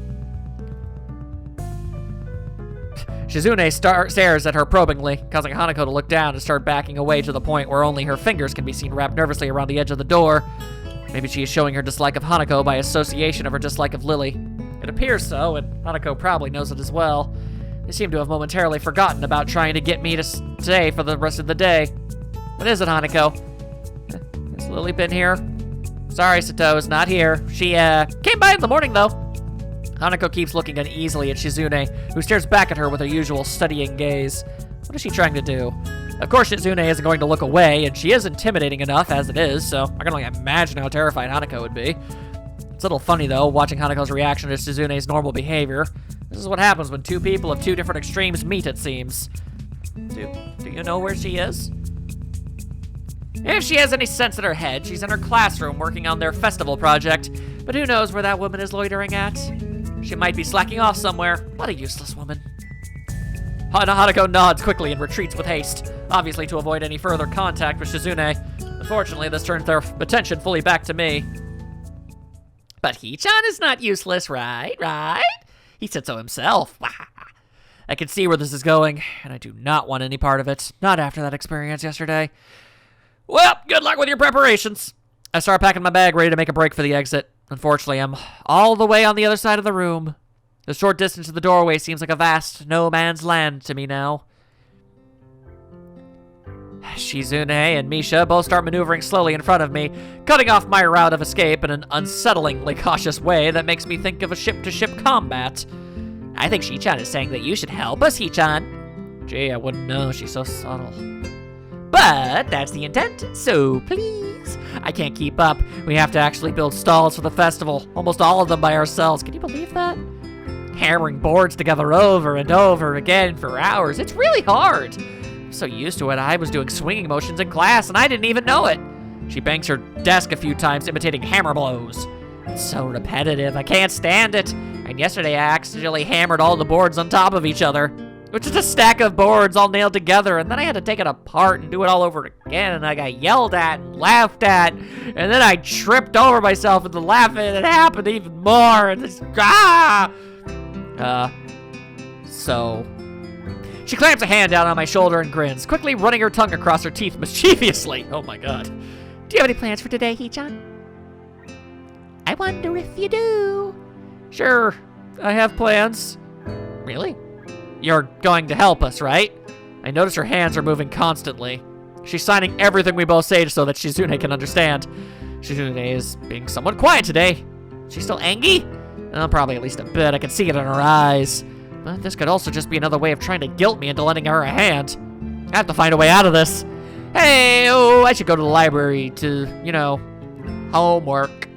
Shizune stares at her probingly, causing Hanako to look down and start backing away to the point where only her fingers can be seen wrapped nervously around the edge of the door. Maybe she is showing her dislike of Hanako by association of her dislike of Lily. It appears so, and Hanako probably knows it as well. They seem to have momentarily forgotten about trying to get me to stay for the rest of the day. What is it, Hanako? Has Lily been here? Sorry, Sato is not here. She, came by in the morning, though. Hanako keeps looking uneasily at Shizune, who stares back at her with her usual studying gaze. What is she trying to do? Of course, Shizune isn't going to look away, and she is intimidating enough as it is, so I can only imagine how terrified Hanako would be. It's a little funny, though, watching Hanako's reaction to Shizune's normal behavior. This is what happens when two people of two different extremes meet, it seems. Do you know where she is? If she has any sense in her head, she's in her classroom working on their festival project, but who knows where that woman is loitering at? She might be slacking off somewhere. What a useless woman. Hanako nods quickly and retreats with haste, obviously to avoid any further contact with Shizune. Unfortunately, this turns their attention fully back to me. But Hee-chan is not useless, right? He said so himself. I can see where this is going, and I do not want any part of it. Not after that experience yesterday. Well, good luck with your preparations. I start packing my bag, ready to make a break for the exit. Unfortunately, I'm all the way on the other side of the room. The short distance to the doorway seems like a vast no man's land to me now. Shizune and Misha both start maneuvering slowly in front of me, cutting off my route of escape in an unsettlingly cautious way that makes me think of a ship-to-ship combat. I think Hee-chan is saying that you should help us, Hee-chan. Gee, I wouldn't know. She's so subtle. But that's the intent, so please. I can't keep up. We have to actually build stalls for the festival, almost all of them by ourselves. Can you believe that? Hammering boards together over and over again for hours. It's really hard. I'm so used to it, I was doing swinging motions in class and I didn't even know it. She bangs her desk a few times, imitating hammer blows. It's so repetitive, I can't stand it. And yesterday I accidentally hammered all the boards on top of each other, which is a stack of boards all nailed together, and then I had to take it apart and do it all over again, and I got yelled at and laughed at, and then I tripped over myself and the laughing, and it happened even more, and this, so... She clamps a hand down on my shoulder and grins, quickly running her tongue across her teeth mischievously. Oh my god. Do you have any plans for today, Hee-chan? I wonder if you do. Sure, I have plans. Really? You're going to help us, right? I notice her hands are moving constantly. She's signing everything we both say so that Shizune can understand. Shizune is being somewhat quiet today. She's still angry? Probably at least a bit. I can see it in her eyes. But this could also just be another way of trying to guilt me into lending her a hand. I have to find a way out of this. Hey, I should go to the library to, homework.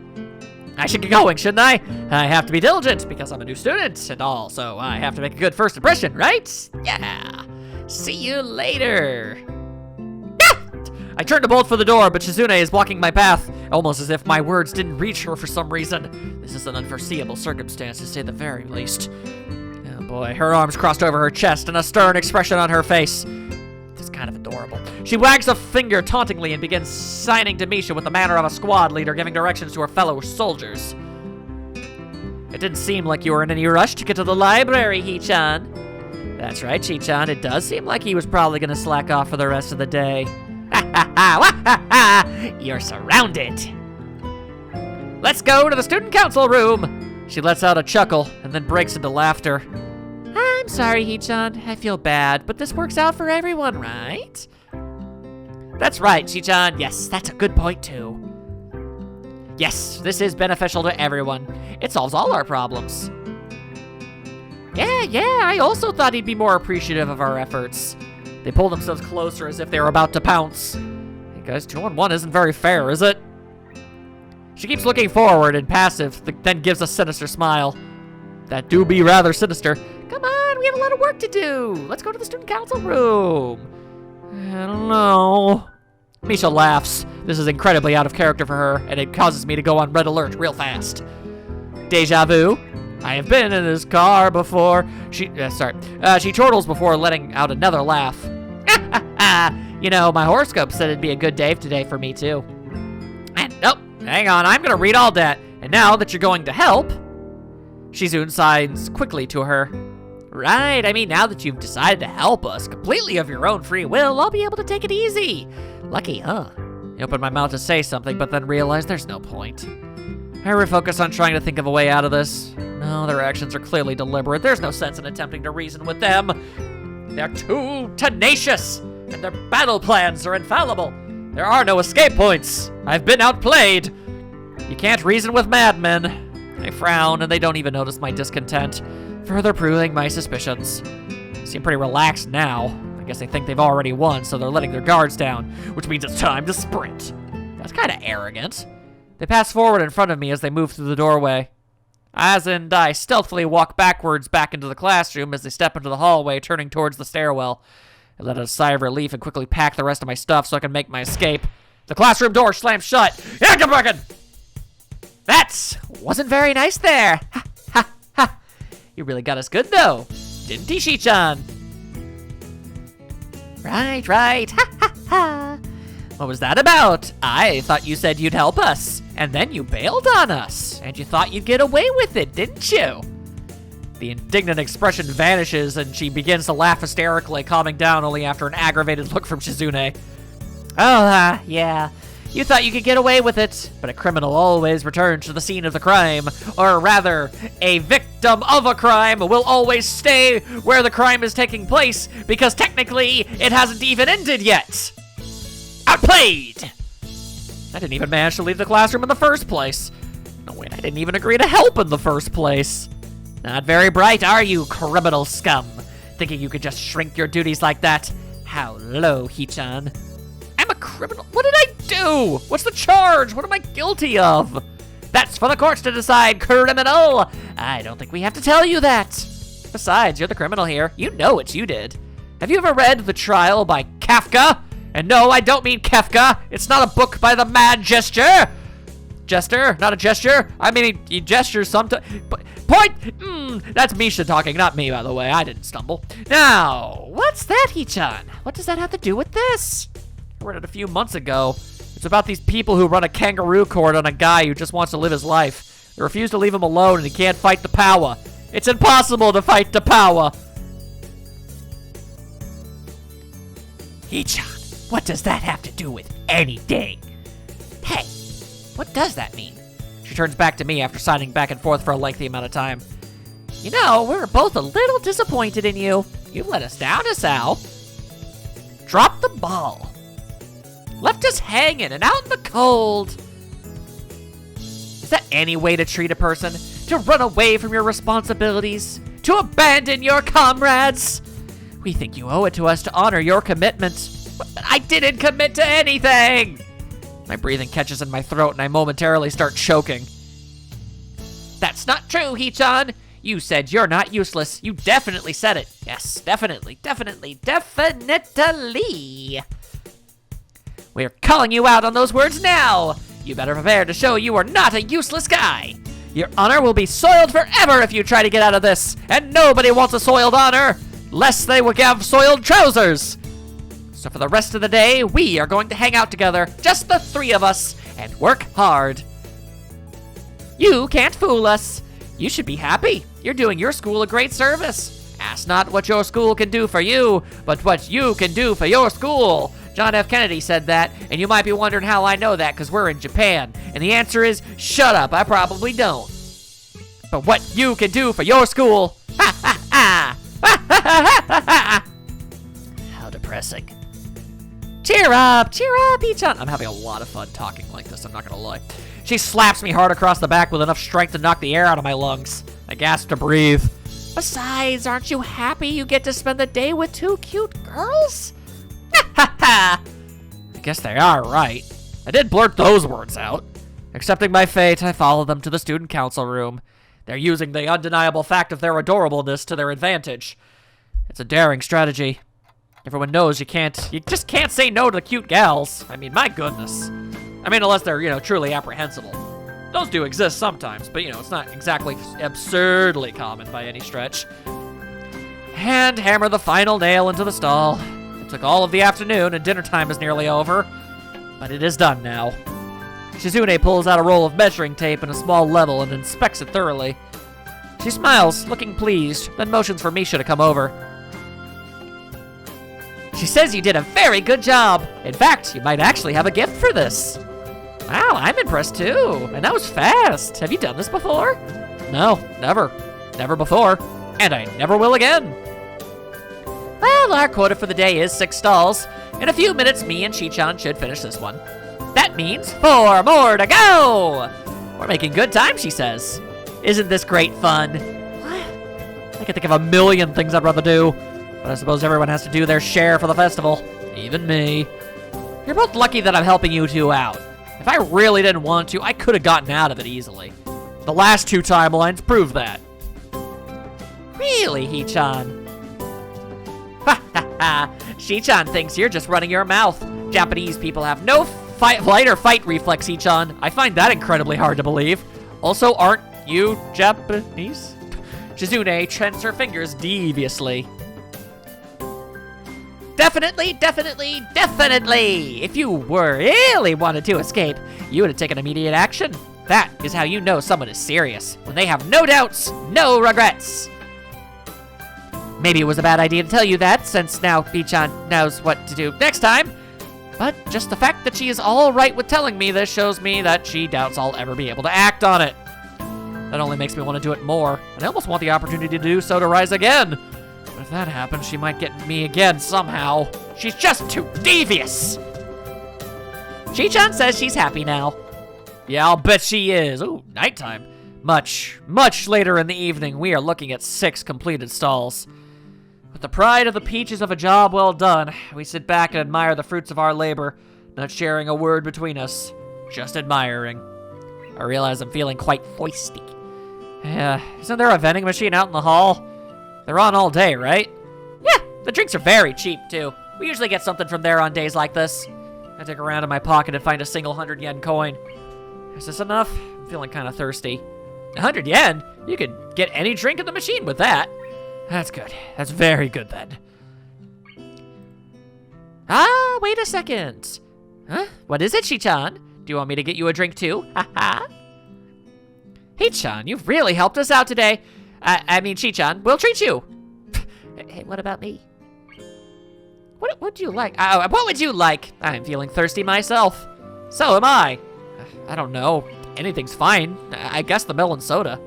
I should get going, shouldn't I? I have to be diligent because I'm a new student and all, so I have to make a good first impression, right? Yeah. See you later. I turn to bolt for the door, but Shizune is blocking my path, almost as if my words didn't reach her for some reason. This is an unforeseeable circumstance, to say the very least. Oh boy, her arms crossed over her chest and a stern expression on her face. It's kind of adorable. She wags a finger tauntingly and begins signing to Misha with the manner of a squad leader giving directions to her fellow soldiers. It didn't seem like you were in any rush to get to the library, Hee-chan. That's right, Hee-chan. It does seem like he was probably going to slack off for the rest of the day. You're surrounded. Let's go to the student council room. She lets out a chuckle and then breaks into laughter. I'm sorry, Hee-chan. I feel bad, but this works out for everyone, right? That's right, Hee-chan. Yes, that's a good point, too. Yes, this is beneficial to everyone. It solves all our problems. Yeah, I also thought he'd be more appreciative of our efforts. They pull themselves closer as if they were about to pounce. Hey guys, 2-on-1 isn't very fair, is it? She keeps looking forward and passive, then gives a sinister smile. That do be rather sinister. Come on, we have a lot of work to do. Let's go to the student council room. I don't know. Misha laughs. This is incredibly out of character for her, and it causes me to go on red alert real fast. Deja vu. I have been in this car before. She chortles before letting out another laugh. You know, my horoscope said it'd be a good day today for me, too. And, oh, hang on, I'm gonna read all that. And now that you're going to help, Shizune signs quickly to her. Right, I mean, now that you've decided to help us completely of your own free will, I'll be able to take it easy. Lucky, huh? I opened my mouth to say something, but then realized there's no point. I refocus on trying to think of a way out of this. No, their actions are clearly deliberate. There's no sense in attempting to reason with them. They're too tenacious, and their battle plans are infallible. There are no escape points. I've been outplayed. You can't reason with madmen. I frown, and they don't even notice my discontent, further proving my suspicions. They seem pretty relaxed now. I guess they think they've already won, so they're letting their guards down, which means it's time to sprint. That's kind of arrogant. They pass forward in front of me as they move through the doorway. As and I stealthily walk backwards back into the classroom as they step into the hallway, turning towards the stairwell. I let out a sigh of relief and quickly pack the rest of my stuff so I can make my escape. The classroom door slams shut. That wasn't very nice there. Ha, ha, ha. You really got us good, though. Didn't he, Shi-chan? Right. Ha, ha, ha. What was that about? I thought you said you'd help us, and then you bailed on us, and you thought you'd get away with it, didn't you? The indignant expression vanishes, and she begins to laugh hysterically, calming down only after an aggravated look from Shizune. Oh, yeah. You thought you could get away with it, but a criminal always returns to the scene of the crime. Or rather, a victim of a crime will always stay where the crime is taking place, because technically, it hasn't even ended yet. Outplayed! I didn't even manage to leave the classroom in the first place. No, wait, I didn't even agree to help in the first place. Not very bright, are you, criminal scum? Thinking you could just shrink your duties like that? How low, Hichan. I'm a criminal? What did I do? What's the charge? What am I guilty of? That's for the courts to decide, criminal. I don't think we have to tell you that. Besides, you're the criminal here. You know what you did. Have you ever read The Trial by Kafka? And no, I don't mean Kafka. It's not a book by the mad gesture. Jester, not a gesture. I mean, he gestures sometimes. Point! That's Misha talking, not me, by the way. I didn't stumble. Now, what's that, Hichan? What does that have to do with this? I read it a few months ago. It's about these people who run a kangaroo court on a guy who just wants to live his life. They refuse to leave him alone, and he can't fight the power. It's impossible to fight the power. Hichan, what does that have to do with anything? Hey, what does that mean? She turns back to me after signing back and forth for a lengthy amount of time. You know, we're both a little disappointed in you. You let us down, Asao. Drop the ball. Left us hanging and out in the cold. Is that any way to treat a person? To run away from your responsibilities? To abandon your comrades? We think you owe it to us to honor your commitment. But I didn't commit to anything! My breathing catches in my throat and I momentarily start choking. That's not true, Hichan. You said you're not useless. You definitely said it. Yes, definitely. We're calling you out on those words now. You better prepare to show you are not a useless guy. Your honor will be soiled forever if you try to get out of this. And nobody wants a soiled honor, lest they will have soiled trousers. So for the rest of the day, we are going to hang out together, just the three of us, and work hard. You can't fool us. You should be happy. You're doing your school a great service. Ask not what your school can do for you, but what you can do for your school. John F. Kennedy said that, and you might be wondering how I know that, because we're in Japan. And the answer is, shut up, I probably don't. But what you can do for your school, ha ha ha! Ha ha ha ha ha! How depressing. Cheer up, Hichan. I'm having a lot of fun talking like this, I'm not gonna lie. She slaps me hard across the back with enough strength to knock the air out of my lungs. I gasp to breathe. Besides, aren't you happy you get to spend the day with two cute girls? Ha ha ha! I guess they are right. I did blurt those words out. Accepting my fate, I follow them to the student council room. They're using the undeniable fact of their adorableness to their advantage. It's a daring strategy. Everyone knows you just can't say no to the cute gals. I mean, my goodness. I mean, unless they're, truly apprehensible. Those do exist sometimes, but, it's not exactly absurdly common by any stretch. And hammer the final nail into the stall. It took all of the afternoon, and dinner time is nearly over. But it is done now. Shizune pulls out a roll of measuring tape and a small level and inspects it thoroughly. She smiles, looking pleased, then motions for Misha to come over. She says you did a very good job. In fact, you might actually have a gift for this. Wow, I'm impressed too. And that was fast. Have you done this before? No, never. Never before. And I never will again. Well, our quota for the day is 6 stalls. In a few minutes, me and Chi-chan should finish this one. That means 4 more to go! We're making good time, she says. Isn't this great fun? What? I can think of a million things I'd rather do. But I suppose everyone has to do their share for the festival. Even me. You're both lucky that I'm helping you two out. If I really didn't want to, I could have gotten out of it easily. The last 2 timelines prove that. Really, Hee-chan? Ha ha ha. Shi-chan thinks you're just running your mouth. Japanese people have no flight or fight reflex, Hee-chan. I find that incredibly hard to believe. Also, aren't you Japanese? Shizune trends her fingers deviously. Definitely, definitely, definitely! If you really wanted to escape, you would have taken immediate action. That is how you know someone is serious. When they have no doubts, no regrets. Maybe it was a bad idea to tell you that, since now Hee-chan knows what to do next time. But just the fact that she is all right with telling me this shows me that she doubts I'll ever be able to act on it. That only makes me want to do it more, and I almost want the opportunity to do so to rise again. But if that happens, she might get me again somehow. She's just too devious! Chi-chan says she's happy now. Yeah, I'll bet she is. Ooh, nighttime. Much, much later in the evening, we are looking at 6 completed stalls. With the pride of the peaches of a job well done, we sit back and admire the fruits of our labor, not sharing a word between us, just admiring. I realize I'm feeling quite foisty. Isn't there a vending machine out in the hall? They're on all day, right? Yeah, the drinks are very cheap, too. We usually get something from there on days like this. I dig around in my pocket and find a single 100 yen coin. Is this enough? I'm feeling kind of thirsty. 100 yen? You could get any drink in the machine with that. That's good. That's very good, then. Ah, wait a second. Huh? What is it, Shi-chan? Do you want me to get you a drink, too? Haha. Hey-chan, you've really helped us out today. I mean, Shi-chan, we'll treat you. Hey, what about me? What would you like? What would you like? I'm feeling thirsty myself. So am I. I don't know. Anything's fine. I guess the melon soda.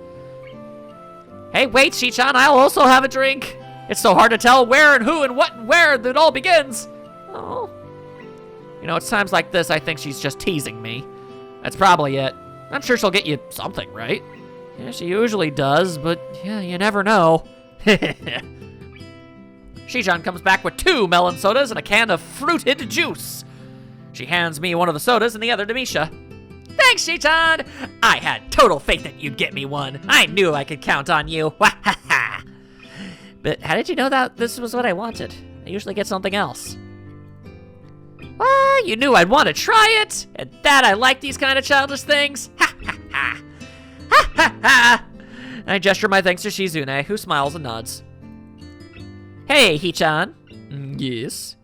Hey, wait, Shi-chan, I'll also have a drink. It's so hard to tell where and who and what and where it all begins. Oh. It's times like this I think she's just teasing me. That's probably it. I'm sure she'll get you something, right? Yeah, she usually does, but yeah, you never know. Shi-chan comes back with 2 melon sodas and a can of fruited juice. She hands me one of the sodas and the other to Misha. Thanks, Shi-chan! I had total faith that you'd get me one. I knew I could count on you. But how did you know that this was what I wanted? I usually get something else. You knew I'd want to try it, and that I like these kind of childish things. Ha ha ha! Ha ha ha! I gesture my thanks to Shizune, who smiles and nods. Hey, Hee-chan. Yes?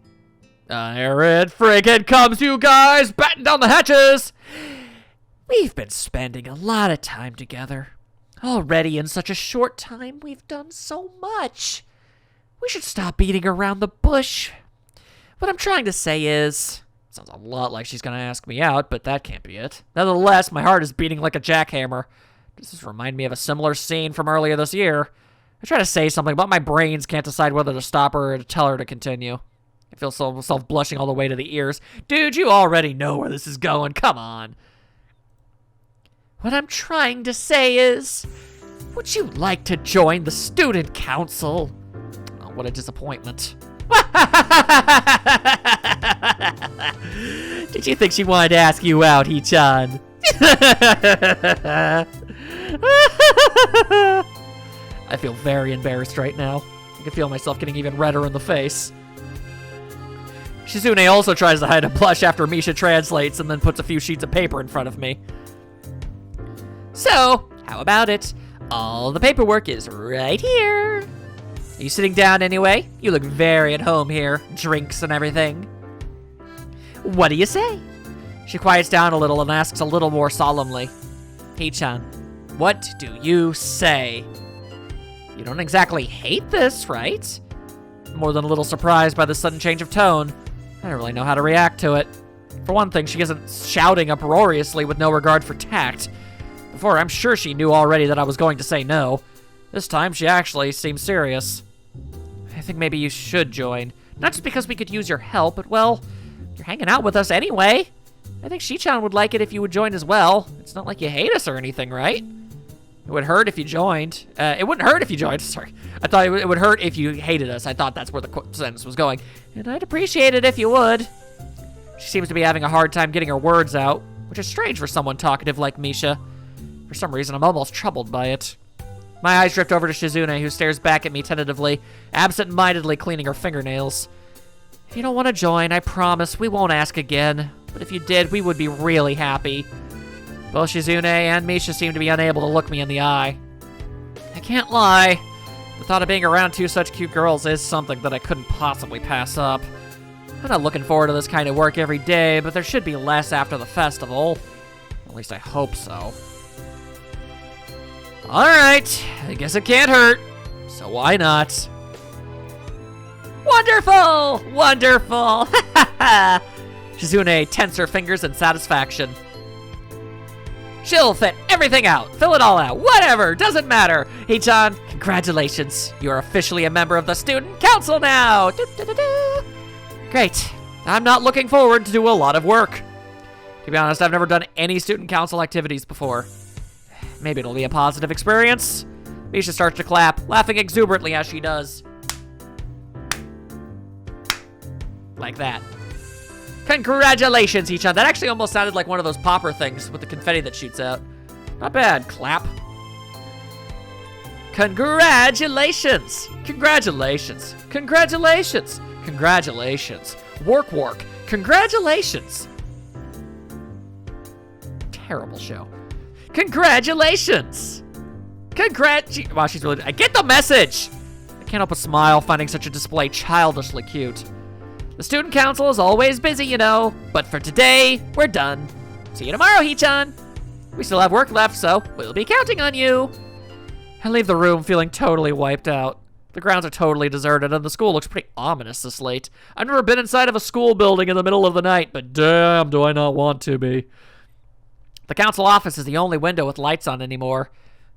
Here it friggin' comes, you guys! Batten down the hatches! We've been spending a lot of time together. Already in such a short time, we've done so much. We should stop beating around the bush. What I'm trying to say is... Sounds a lot like she's gonna ask me out, but that can't be it. Nonetheless, my heart is beating like a jackhammer. Does this remind me of a similar scene from earlier this year? I try to say something, but my brains can't decide whether to stop her or to tell her to continue. I feel myself blushing all the way to the ears. Dude, you already know where this is going. Come on. What I'm trying to say is, would you like to join the student council? Oh, what a disappointment. Did you think she wanted to ask you out, Hee-chan? I feel very embarrassed right now. I can feel myself getting even redder in the face. Shizune also tries to hide a blush after Misha translates and then puts a few sheets of paper in front of me. So, how about it? All the paperwork is right here. Are you sitting down anyway? You look very at home here. Drinks and everything. What do you say? She quiets down a little and asks a little more solemnly. Hee-chan, what do you say? You don't exactly hate this, right? More than a little surprised by the sudden change of tone. I don't really know how to react to it. For one thing, she isn't shouting uproariously with no regard for tact. Before, I'm sure she knew already that I was going to say no. This time, she actually seems serious. I think maybe you should join. Not just because we could use your help, but, well, you're hanging out with us anyway. I think Shi-chan would like it if you would join as well. It's not like you hate us or anything, right? It would hurt if you joined. It wouldn't hurt if you joined, sorry. I thought it would hurt if you hated us. I thought that's where the sentence was going. And I'd appreciate it if you would. She seems to be having a hard time getting her words out, which is strange for someone talkative like Misha. For some reason, I'm almost troubled by it. My eyes drift over to Shizune, who stares back at me tentatively, absent-mindedly cleaning her fingernails. If you don't want to join, I promise we won't ask again. But if you did, we would be really happy. Both Shizune and Misha seem to be unable to look me in the eye. I can't lie. The thought of being around two such cute girls is something that I couldn't possibly pass up. I'm not looking forward to this kind of work every day, but there should be less after the festival. At least I hope so. Alright, I guess it can't hurt. So why not? Wonderful! Wonderful! Shizune tenses her fingers in satisfaction. She'll fit everything out. Fill it all out. Whatever. Doesn't matter. Hee-chan, congratulations. You are officially a member of the student council now. Great. I'm not looking forward to do a lot of work. To be honest, I've never done any student council activities before. Maybe it'll be a positive experience. Misha starts to clap, laughing exuberantly as she does. Like that. Congratulations, Hee-chan. That actually almost sounded like one of those popper things with the confetti that shoots out. Not bad. Clap. Congratulations. Congratulations. Congratulations. Congratulations. Work. Congratulations. Terrible show. Congratulations. Wow, she's really... I get the message. I can't help but smile, finding such a display childishly cute. The student council is always busy, you know, but for today, we're done. See you tomorrow, Hee-chan. We still have work left, so we'll be counting on you. I leave the room feeling totally wiped out. The grounds are totally deserted, and the school looks pretty ominous this late. I've never been inside of a school building in the middle of the night, but damn, do I not want to be. The council office is the only window with lights on anymore.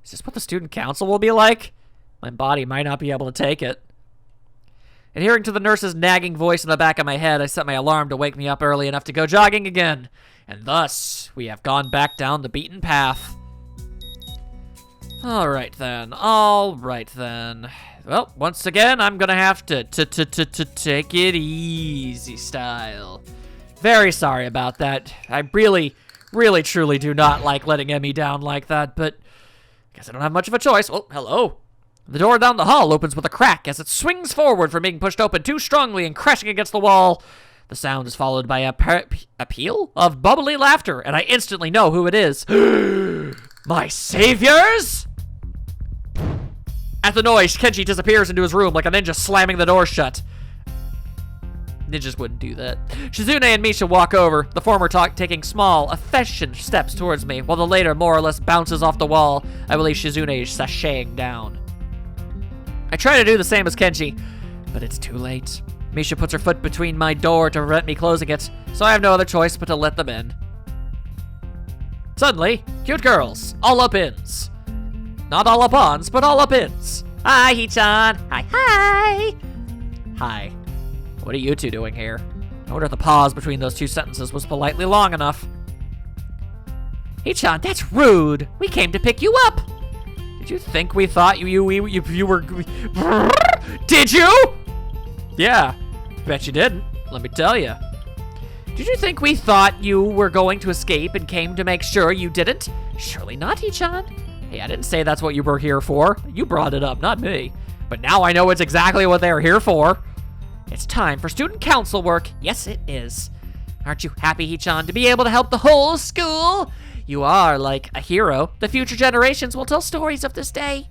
Is this what the student council will be like? My body might not be able to take it. Adhering to the nurse's nagging voice in the back of my head, I set my alarm to wake me up early enough to go jogging again. And thus, we have gone back down the beaten path. Alright then. Well, once again, I'm gonna have to take it easy style. Very sorry about that. I really, truly do not like letting Emmy down like that, but I guess I don't have much of a choice. Oh, hello. The door down the hall opens with a crack as it swings forward from being pushed open too strongly and crashing against the wall. The sound is followed by a peal of bubbly laughter, and I instantly know who it is. My saviors! At the noise, Kenji disappears into his room like a ninja slamming the door shut. Ninjas wouldn't do that. Shizune and Misha walk over, the former taking small, affectionate steps towards me, while the later more or less bounces off the wall. I believe Shizune is sashaying down. I try to do the same as Kenji, but it's too late. Misha puts her foot between my door to prevent me closing it, so I have no other choice but to let them in. Suddenly, cute girls, all up-ins. Not all up-ons, but all up-ins. Hi, Hee-chan. Hi. Hi. What are you two doing here? I wonder if the pause between those two sentences was politely long enough. Hee-chan, that's rude. We came to pick you up. Did you think we thought you were... Did you? Yeah, bet you didn't. Let me tell you. Did you think we thought you were going to escape and came to make sure you didn't? Surely not, Hee-chan. Hey, I didn't say that's what you were here for. You brought it up, not me. But now I know it's exactly what they were here for. It's time for student council work. Yes, it is. Aren't you happy, Hee-chan, to be able to help the whole school? You are like a hero. The future generations will tell stories of this day.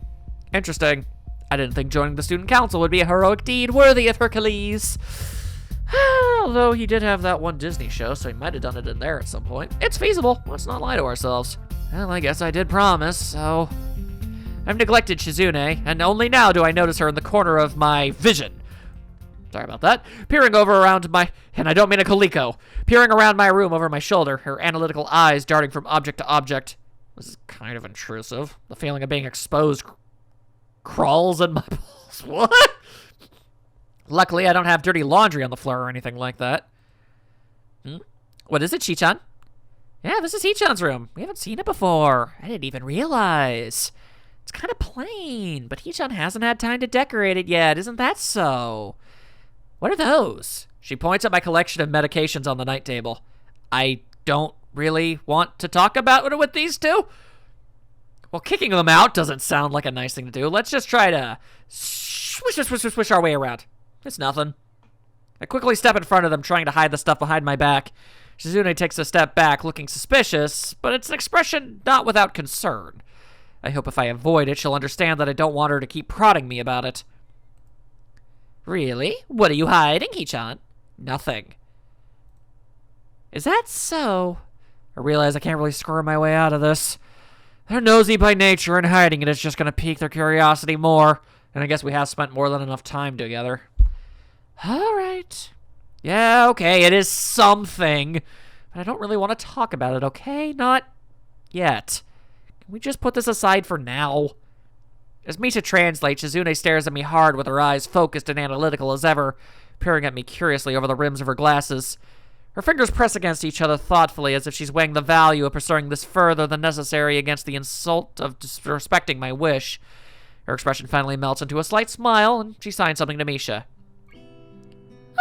Interesting. I didn't think joining the student council would be a heroic deed worthy of Hercules. Although he did have that one Disney show, so he might have done it in there at some point. It's feasible. Let's not lie to ourselves. Well, I guess I did promise, so... I've neglected Shizune, and only now do I notice her in the corner of my vision. Sorry about that. Peering over around my... And I don't mean a Coleco. Peering around my room over my shoulder, her analytical eyes darting from object to object. This is kind of intrusive. The feeling of being exposed crawls in my balls. What? Luckily, I don't have dirty laundry on the floor or anything like that. What is it, Hee-chan? Yeah, this is Hee-chan's room. We haven't seen it before. I didn't even realize. It's kind of plain, but Hee-chan hasn't had time to decorate it yet. Isn't that so? What are those? She points at my collection of medications on the night table. I don't really want to talk about it with these two. Well, kicking them out doesn't sound like a nice thing to do. Let's just try to swish our way around. It's nothing. I quickly step in front of them, trying to hide the stuff behind my back. Shizune takes a step back, looking suspicious, but it's an expression not without concern. I hope if I avoid it, she'll understand that I don't want her to keep prodding me about it. Really? What are you hiding, Hee-chan? Nothing. Is that so? I realize I can't really squirm my way out of this. They're nosy by nature, and hiding it is just going to pique their curiosity more. And I guess we have spent more than enough time together. All right. Yeah, okay, it is something. But I don't really want to talk about it, okay? Not yet. Can we just put this aside for now? As Misha translates, Shizune stares at me hard with her eyes focused and analytical as ever, peering at me curiously over the rims of her glasses. Her fingers press against each other thoughtfully as if she's weighing the value of pursuing this further than necessary against the insult of disrespecting my wish. Her expression finally melts into a slight smile, and she signs something to Misha.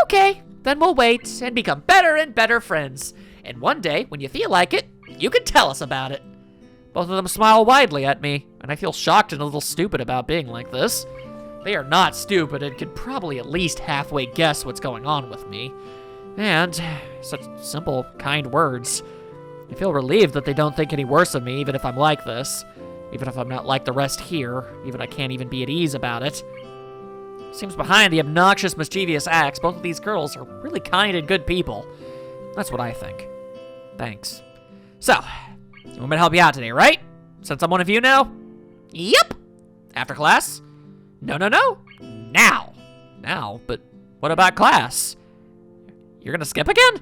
Okay, then we'll wait and become better and better friends. And one day, when you feel like it, you can tell us about it. Both of them smile widely at me, and I feel shocked and a little stupid about being like this. They are not stupid and can probably at least halfway guess what's going on with me. And such simple, kind words. I feel relieved that they don't think any worse of me, even if I'm like this. Even if I'm not like the rest here. Even I can't even be at ease about it. Seems behind the obnoxious, mischievous acts, both of these girls are really kind and good people. That's what I think. Thanks. So, you want me to help you out today, right? Since I'm one of you now? Yep. After class? No. Now. Now? But what about class? You're gonna skip again?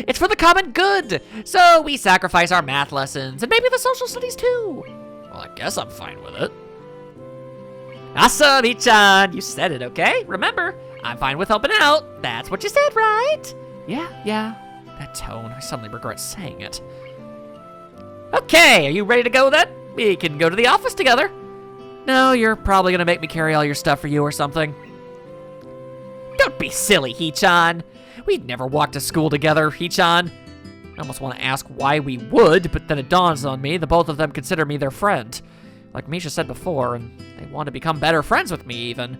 It's for the common good. So we sacrifice our math lessons and maybe the social studies too. Well, I guess I'm fine with it. Awesome, Hee-chan. You said it, okay? Remember, I'm fine with helping out. That's what you said, right? Yeah. That tone, I suddenly regret saying it. Okay, are you ready to go then? We can go to the office together. No, you're probably gonna make me carry all your stuff for you or something. Don't be silly, Hee-chan. We'd never walk to school together, Hee-chan. I almost want to ask why we would, but then it dawns on me that both of them consider me their friend. Like Misha said before, and they want to become better friends with me, even.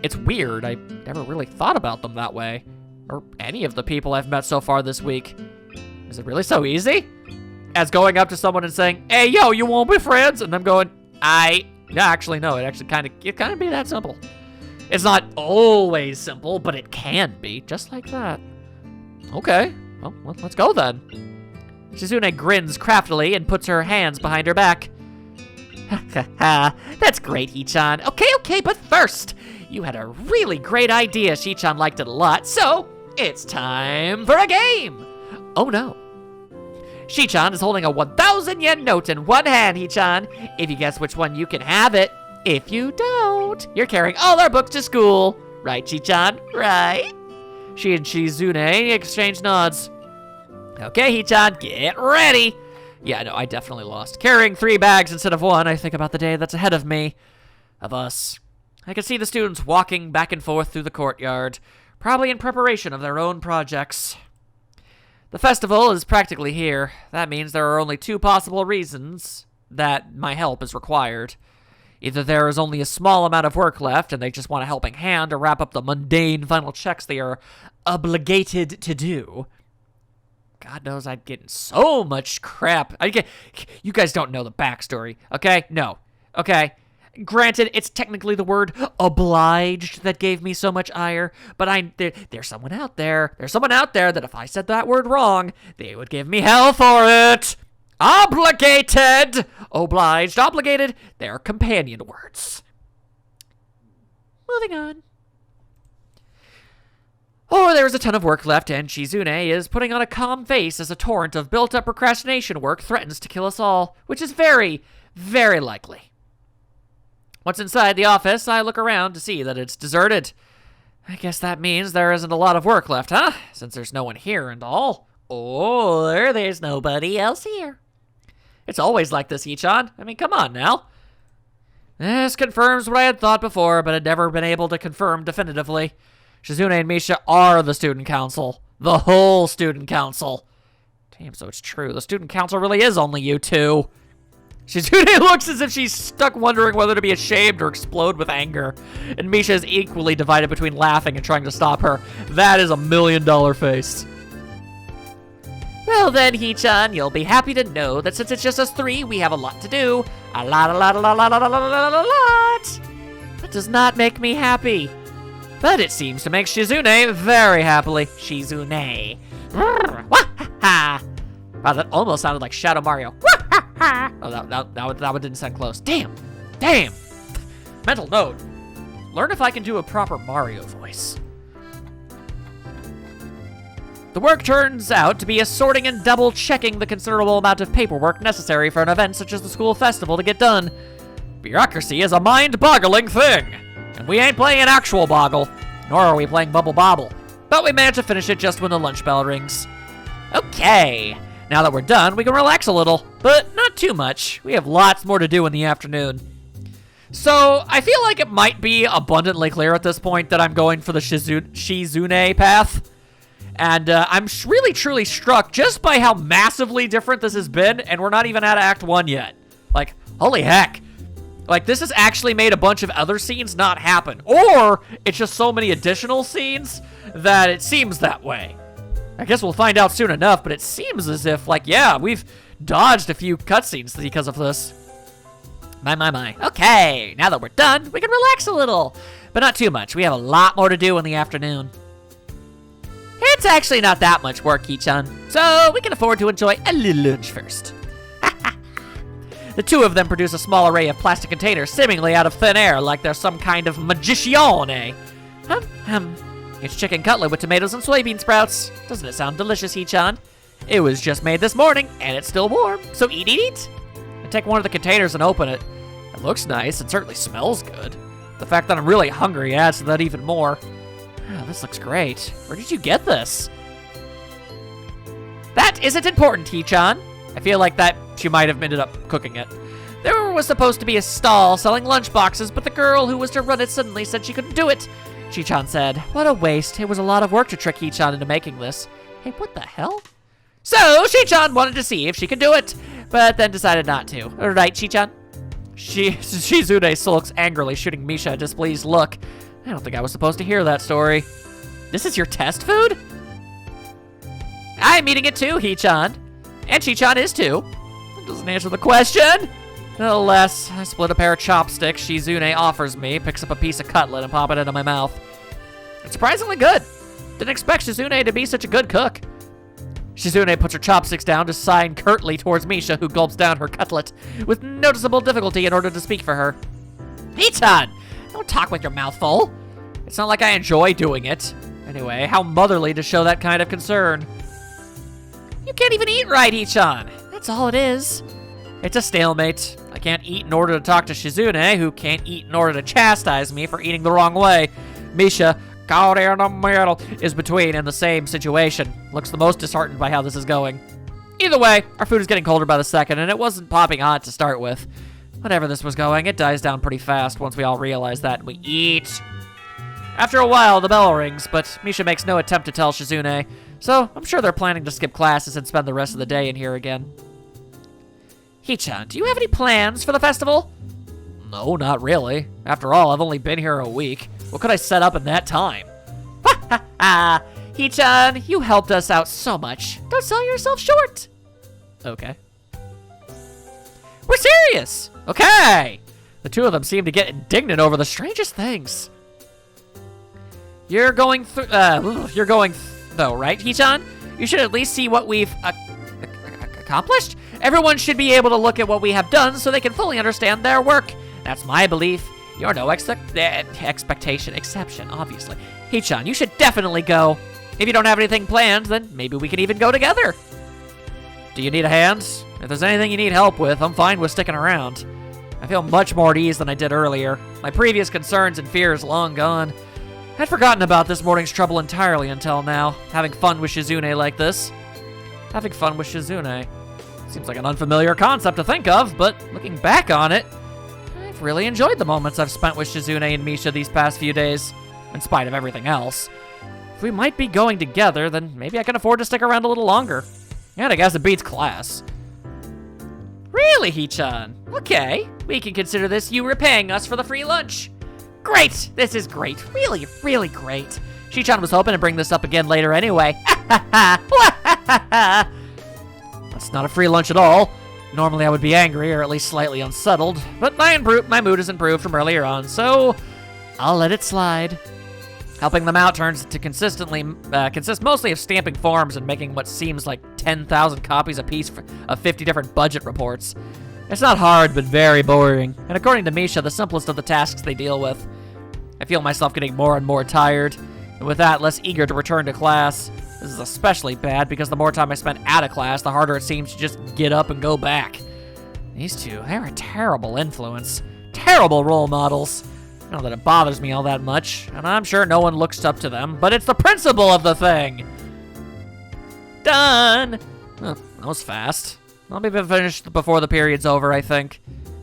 It's weird, I never really thought about them that way. Or any of the people I've met so far this week. Is it really so easy? As going up to someone and saying, hey, yo, you won't be friends? And them going, yeah, actually, no, it kind of be that simple. It's not always simple, but it can be, just like that. Okay, well, let's go then. Shizune grins craftily and puts her hands behind her back. That's great, Hee-chan. Okay, but first, you had a really great idea. Hee-chan liked it a lot, so it's time for a game. Oh no. Hee-chan is holding a 1,000 yen note in one hand, Hee-chan. If you guess which one, you can have it. If you don't, you're carrying all our books to school. Right, Hee-chan? Right? She and Shizune exchange nods. Okay, Hee-chan, get ready. Yeah, no, I definitely lost. Carrying 3 bags instead of 1, I think about the day that's ahead of me. Of us. I can see the students walking back and forth through the courtyard. Probably in preparation of their own projects. The festival is practically here. That means there are only two possible reasons that my help is required. Either there is only a small amount of work left and they just want a helping hand to wrap up the mundane final checks they are obligated to do. God knows I'd get in so much crap. You guys don't know the backstory, okay? No. Okay. Granted, it's technically the word obliged that gave me so much ire, but there's someone out there. There's someone out there that if I said that word wrong, they would give me hell for it. Obligated! Obliged, obligated, they're companion words. Moving on. Oh, there's a ton of work left, and Shizune is putting on a calm face as a torrent of built-up procrastination work threatens to kill us all, which is very, very likely. Once inside the office, I look around to see that it's deserted. I guess that means there isn't a lot of work left, huh? Since there's no one here and all. Or there's nobody else here. It's always like this, Ichan. I mean, come on now. This confirms what I had thought before, but had never been able to confirm definitively. Shizune and Misha are the student council. The whole student council. Damn, so it's true. The student council really is only you two. Shizune looks as if she's stuck wondering whether to be ashamed or explode with anger. And Misha is equally divided between laughing and trying to stop her. That is $1 million face. Well then, Hee-chan, you'll be happy to know that since it's just us three, we have a lot to do. A lot. That does not make me happy. But it seems to make Shizune very happily. Shizune. Wow, that almost sounded like Shadow Mario. Oh, that one didn't sound close. Damn. Mental note. Learn if I can do a proper Mario voice. The work turns out to be assorting and double-checking the considerable amount of paperwork necessary for an event such as the school festival to get done. Bureaucracy is a mind-boggling thing. And we ain't playing actual boggle, nor are we playing Bubble Bobble. But we managed to finish it just when the lunch bell rings. Okay. Now that we're done, we can relax a little, but not too much. We have lots more to do in the afternoon. So, I feel like it might be abundantly clear at this point that I'm going for the Shizune path. And I'm really, truly struck just by how massively different this has been, and we're not even at Act 1 yet. Like, holy heck. Like, this has actually made a bunch of other scenes not happen. Or, it's just so many additional scenes that it seems that way. I guess we'll find out soon enough, but it seems as if, like, yeah, we've dodged a few cutscenes because of this. My. Okay, now that we're done, we can relax a little. But not too much. We have a lot more to do in the afternoon. It's actually not that much work, Hee-chan, so we can afford to enjoy a little lunch first. The two of them produce a small array of plastic containers seemingly out of thin air, like they're some kind of magicione. It's chicken cutlet with tomatoes and soybean sprouts. Doesn't it sound delicious, Hee-chan? It was just made this morning, and it's still warm, so eat. I take one of the containers and open it. It looks nice, and certainly smells good. The fact that I'm really hungry adds to that even more. Oh, this looks great. Where did you get this? That isn't important, Hee-chan. I feel like that she might have ended up cooking it. There was supposed to be a stall selling lunch boxes, but the girl who was to run it suddenly said she couldn't do it. Hee-chan said, "What a waste. It was a lot of work to trick Hee-chan into making this." Hey, what the hell? So, Hee-chan wanted to see if she could do it, but then decided not to. Right, Hee-chan? Shizune sulks angrily, shooting Misha a displeased look. I don't think I was supposed to hear that story. This is your test food? I'm eating it too, Hee-chan. And Chi-chan is too. That doesn't answer the question. Nonetheless, I split a pair of chopsticks Shizune offers me, picks up a piece of cutlet and pop it into my mouth. It's surprisingly good. Didn't expect Shizune to be such a good cook. Shizune puts her chopsticks down to sign curtly towards Misha, who gulps down her cutlet with noticeable difficulty in order to speak for her. Hee-chan! Don't talk with your mouth full. It's not like I enjoy doing it. Anyway, how motherly to show that kind of concern. You can't even eat right, Hee-chan. That's all it is. It's a stalemate. I can't eat in order to talk to Shizune, who can't eat in order to chastise me for eating the wrong way. Misha, caught in the middle, is between in the same situation. Looks the most disheartened by how this is going. Either way, our food is getting colder by the second, and it wasn't popping hot to start with. Whatever this was going, it dies down pretty fast once we all realize that and we eat. After a while, the bell rings, but Misha makes no attempt to tell Shizune, so I'm sure they're planning to skip classes and spend the rest of the day in here again. Hee-chan, do you have any plans for the festival? No, not really. After all, I've only been here a week. What could I set up in that time? Ha ha ha! Hee-chan, you helped us out so much. Don't sell yourself short. Okay. We're serious! Okay! The two of them seem to get indignant over the strangest things. You're going though, right, Hee-chan? You should at least see what we've accomplished. Everyone should be able to look at what we have done so they can fully understand their work. That's my belief. You're no exception, obviously. Hee-chan, you should definitely go. If you don't have anything planned, then maybe we can even go together. Do you need a hand? If there's anything you need help with, I'm fine with sticking around. I feel much more at ease than I did earlier. My previous concerns and fears long gone. I'd forgotten about this morning's trouble entirely until now. Having fun with Shizune like this. Having fun with Shizune. Seems like an unfamiliar concept to think of, but looking back on it, I've really enjoyed the moments I've spent with Shizune and Misha these past few days, in spite of everything else. If we might be going together, then maybe I can afford to stick around a little longer. And I guess it beats class. Really, Hee-chan? Okay, we can consider this you repaying us for the free lunch. Great! This is great. Really, really great. Hee-chan was hoping to bring this up again later anyway. That's not a free lunch at all. Normally I would be angry or at least slightly unsettled, but my mood has improved from earlier on, so I'll let it slide. Helping them out turns to consist mostly of stamping forms and making what seems like 10,000 copies apiece of 50 different budget reports. It's not hard, but very boring, and according to Misha, the simplest of the tasks they deal with. I feel myself getting more and more tired, and with that, less eager to return to class. This is especially bad because the more time I spend out of class, the harder it seems to just get up and go back. These two, they're a terrible influence. Terrible role models. Not that it bothers me all that much, and I'm sure no one looks up to them, but it's the principle of the thing. Done! Oh, that was fast. I'll be finished before the period's over, I think.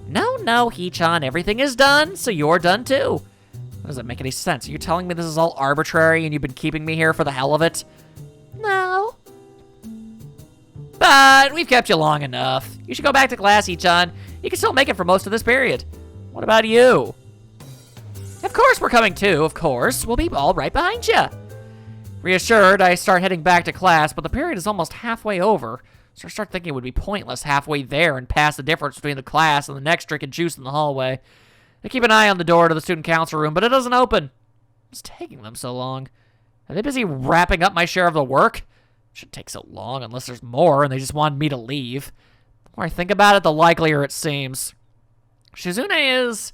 No, Hee-chan, everything is done, so you're done too. That doesn't make any sense. Are you telling me this is all arbitrary and you've been keeping me here for the hell of it? No. But we've kept you long enough. You should go back to class, Hee-chan. You can still make it for most of this period. What about you? Of course we're coming too, of course. We'll be all right behind you. Reassured, I start heading back to class, but the period is almost halfway over. So I start thinking it would be pointless halfway there and past the difference between the class and the next drinking juice in the hallway. I keep an eye on the door to the student council room, but it doesn't open. What's taking them so long? Are they busy wrapping up my share of the work? It shouldn't take so long unless there's more and they just wanted me to leave. The more I think about it, the likelier it seems. Shizune is,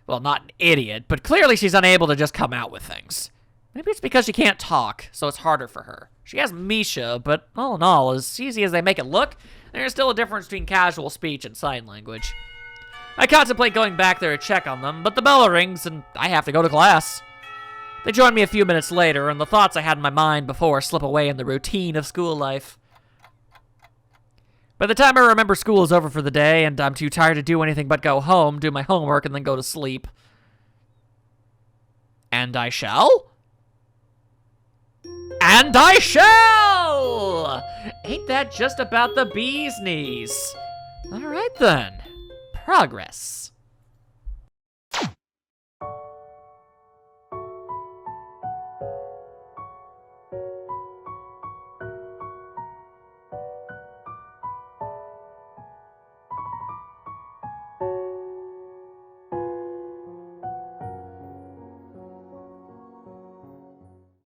well, not an idiot, but clearly she's unable to just come out with things. Maybe it's because she can't talk, so it's harder for her. She has Misha, but all in all, as easy as they make it look, there's still a difference between casual speech and sign language. I contemplate going back there to check on them, but the bell rings and I have to go to class. They join me a few minutes later, and the thoughts I had in my mind before slip away in the routine of school life. By the time I remember school is over for the day, and I'm too tired to do anything but go home, do my homework, and then go to sleep. And I shall? And I shall! Ain't that just about the bee's knees? All right then. Progress.